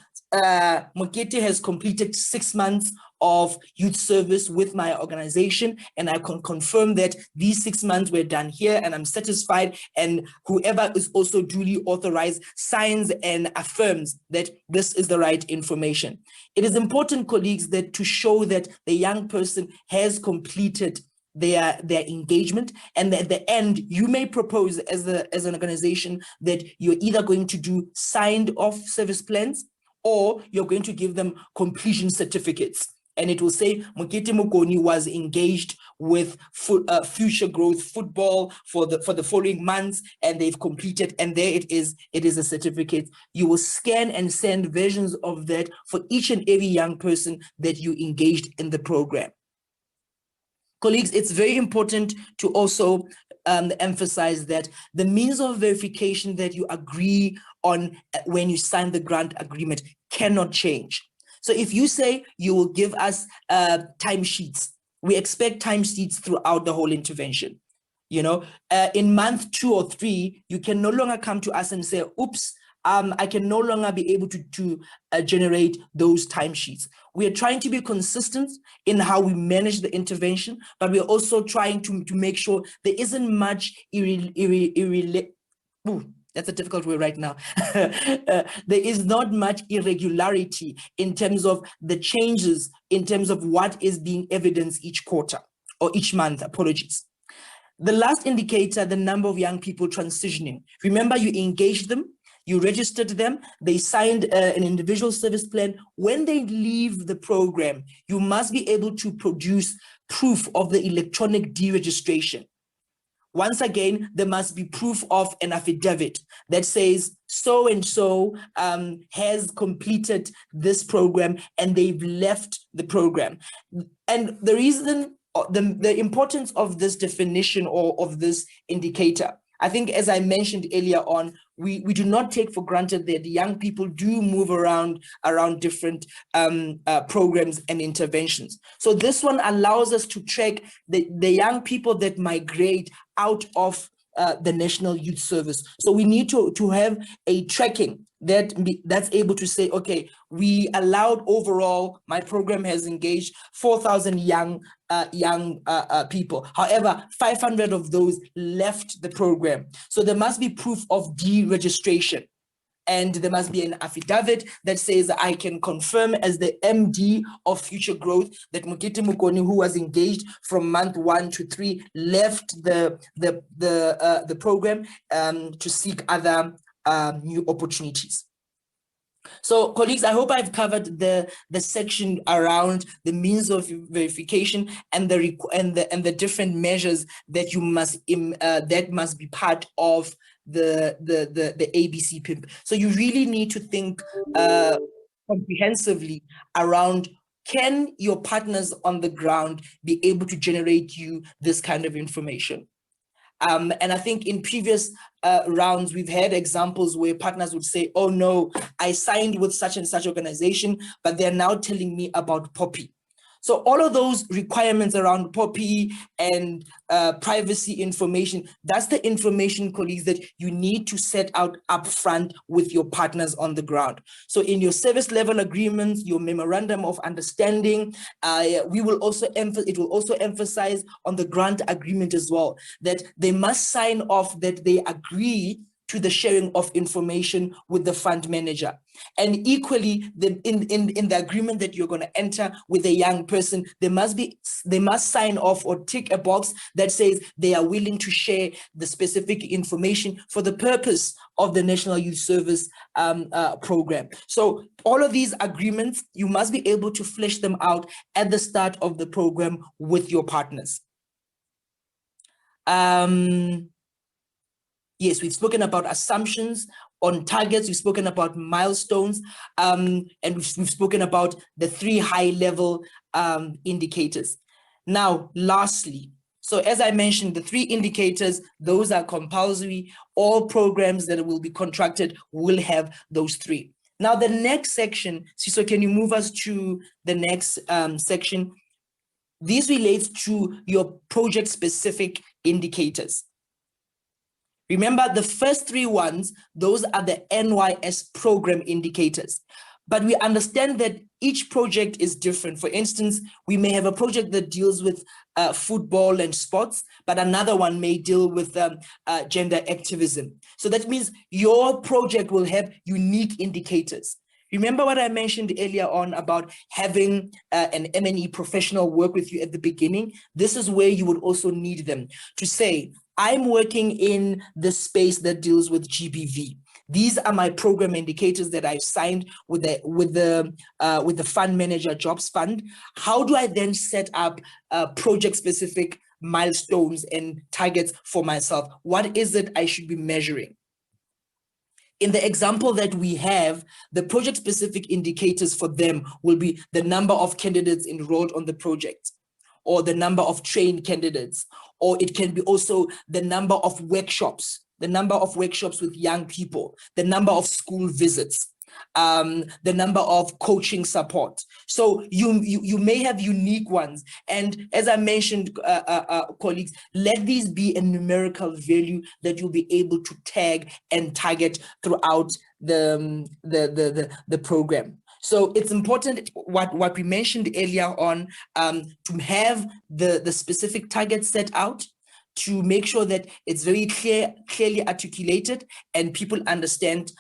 Mokete has completed 6 months of youth service with my organization, and I can confirm that these 6 months were done here and I'm satisfied, and whoever is also duly authorized signs and affirms that this is the right information. It is important, colleagues, that to show that the young person has completed their engagement, and at the end you may propose as an organization that you're either going to do signed off service plans or you're going to give them completion certificates. And it will say Mokete Mokoni was engaged with future growth football for the following months, and they've completed, and there it is a certificate. You will scan and send versions of that for each and every young person that you engaged in the program. Colleagues, it's very important to also emphasize that the means of verification that you agree on when you sign the grant agreement cannot change. So if you say you will give us timesheets, we expect timesheets throughout the whole intervention. You know, in month 2 or 3, you can no longer come to us and say, oops, I can no longer be able to generate those timesheets. We are trying to be consistent in how we manage the intervention, but we are also trying to make sure there isn't much that's a difficult word right now. There is not much irregularity in terms of the changes, in terms of what is being evidenced each quarter or each month, apologies. The last indicator, the number of young people transitioning. Remember, you engaged them, you registered them, they signed an individual service plan. When they leave the program, you must be able to produce proof of the electronic deregistration. Once again, there must be proof of an affidavit that says so-and-so has completed this program and they've left the program. And the reason, the importance of this definition or of this indicator, I think, as I mentioned earlier on, we do not take for granted that young people do move around different programs and interventions. So this one allows us to track the young people that migrate out of the National Youth Service. So we need to have a tracking that's able to say, okay, we allowed overall, my program has engaged 4,000 young people. However, 500 of those left the program. So there must be proof of deregistration. And there must be an affidavit that says I can confirm as the MD of Future Growth that Mokete Mokoni, who was engaged from month 1 to 3, left the program to seek other new opportunities. So, colleagues, I hope I've covered the section around the means of verification and the different measures that you must that must be part of the ABC PIMP. So you really need to think comprehensively around, can your partners on the ground be able to generate you this kind of information? And I think in previous rounds, we've had examples where partners would say, oh no, I signed with such and such organization, but they're now telling me about Poppy. So all of those requirements around Poppy and privacy information, that's the information, colleagues, that you need to set out upfront with your partners on the ground. So in your service level agreements, your memorandum of understanding, it will also emphasize on the grant agreement as well, that they must sign off that they agree to the sharing of information with the fund manager. And equally, in the agreement that you're going to enter with a young person, they must sign off or tick a box that says they are willing to share the specific information for the purpose of the National Youth Service program. So all of these agreements, you must be able to flesh them out at the start of the program with your partners. Yes, we've spoken about assumptions. on targets, we've spoken about milestones, and we've spoken about the 3 high-level indicators. Now, lastly, so as I mentioned, the 3 indicators, those are compulsory. All programs that will be contracted will have those 3. Now, the next section, so can you move us to the next section? This relates to your project-specific indicators. Remember, the first 3 ones, those are the NYS program indicators. But we understand that each project is different. For instance, we may have a project that deals with football and sports, but another one may deal with gender activism. So that means your project will have unique indicators. Remember what I mentioned earlier on about having an M&E professional work with you at the beginning? This is where you would also need them to say, I'm working in the space that deals with GBV. These are my program indicators that I've signed with the fund manager jobs fund. How do I then set up project-specific milestones and targets for myself? What is it I should be measuring? In the example that we have, the project-specific indicators for them will be the number of candidates enrolled on the project, or the number of trained candidates, or it can be also the number of workshops with young people, the number of school visits, the number of coaching support. So you may have unique ones. And as I mentioned, colleagues, let these be a numerical value that you'll be able to tag and target throughout the program. So it's important what we mentioned earlier on, to have the specific targets set out, to make sure that it's very clearly articulated and people understand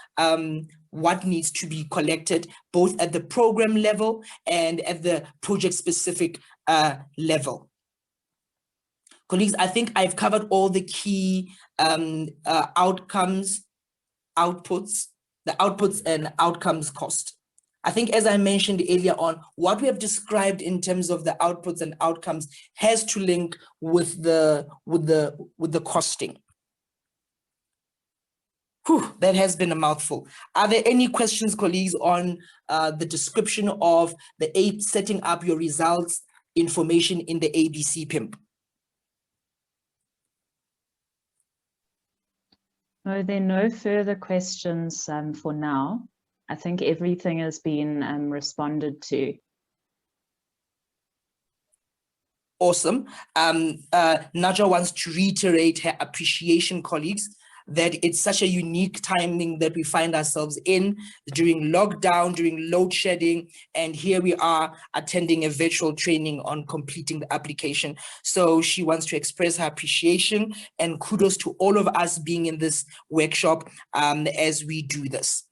what needs to be collected, both at the program level and at the project-specific level. Colleagues, I think I've covered all the key outcomes, outputs, the outputs and outcomes cost. I think, as I mentioned earlier on, what we have described in terms of the outputs and outcomes has to link with the costing. Whew, that has been a mouthful. Are there any questions, colleagues, on the description of the setting up your results information in the ABC PIMP? No, there are no further questions for now. I think everything has been responded to. Awesome. Naja wants to reiterate her appreciation, colleagues, that it's such a unique timing that we find ourselves in during lockdown, during load shedding, and here we are attending a virtual training on completing the application. So she wants to express her appreciation and kudos to all of us being in this workshop as we do this.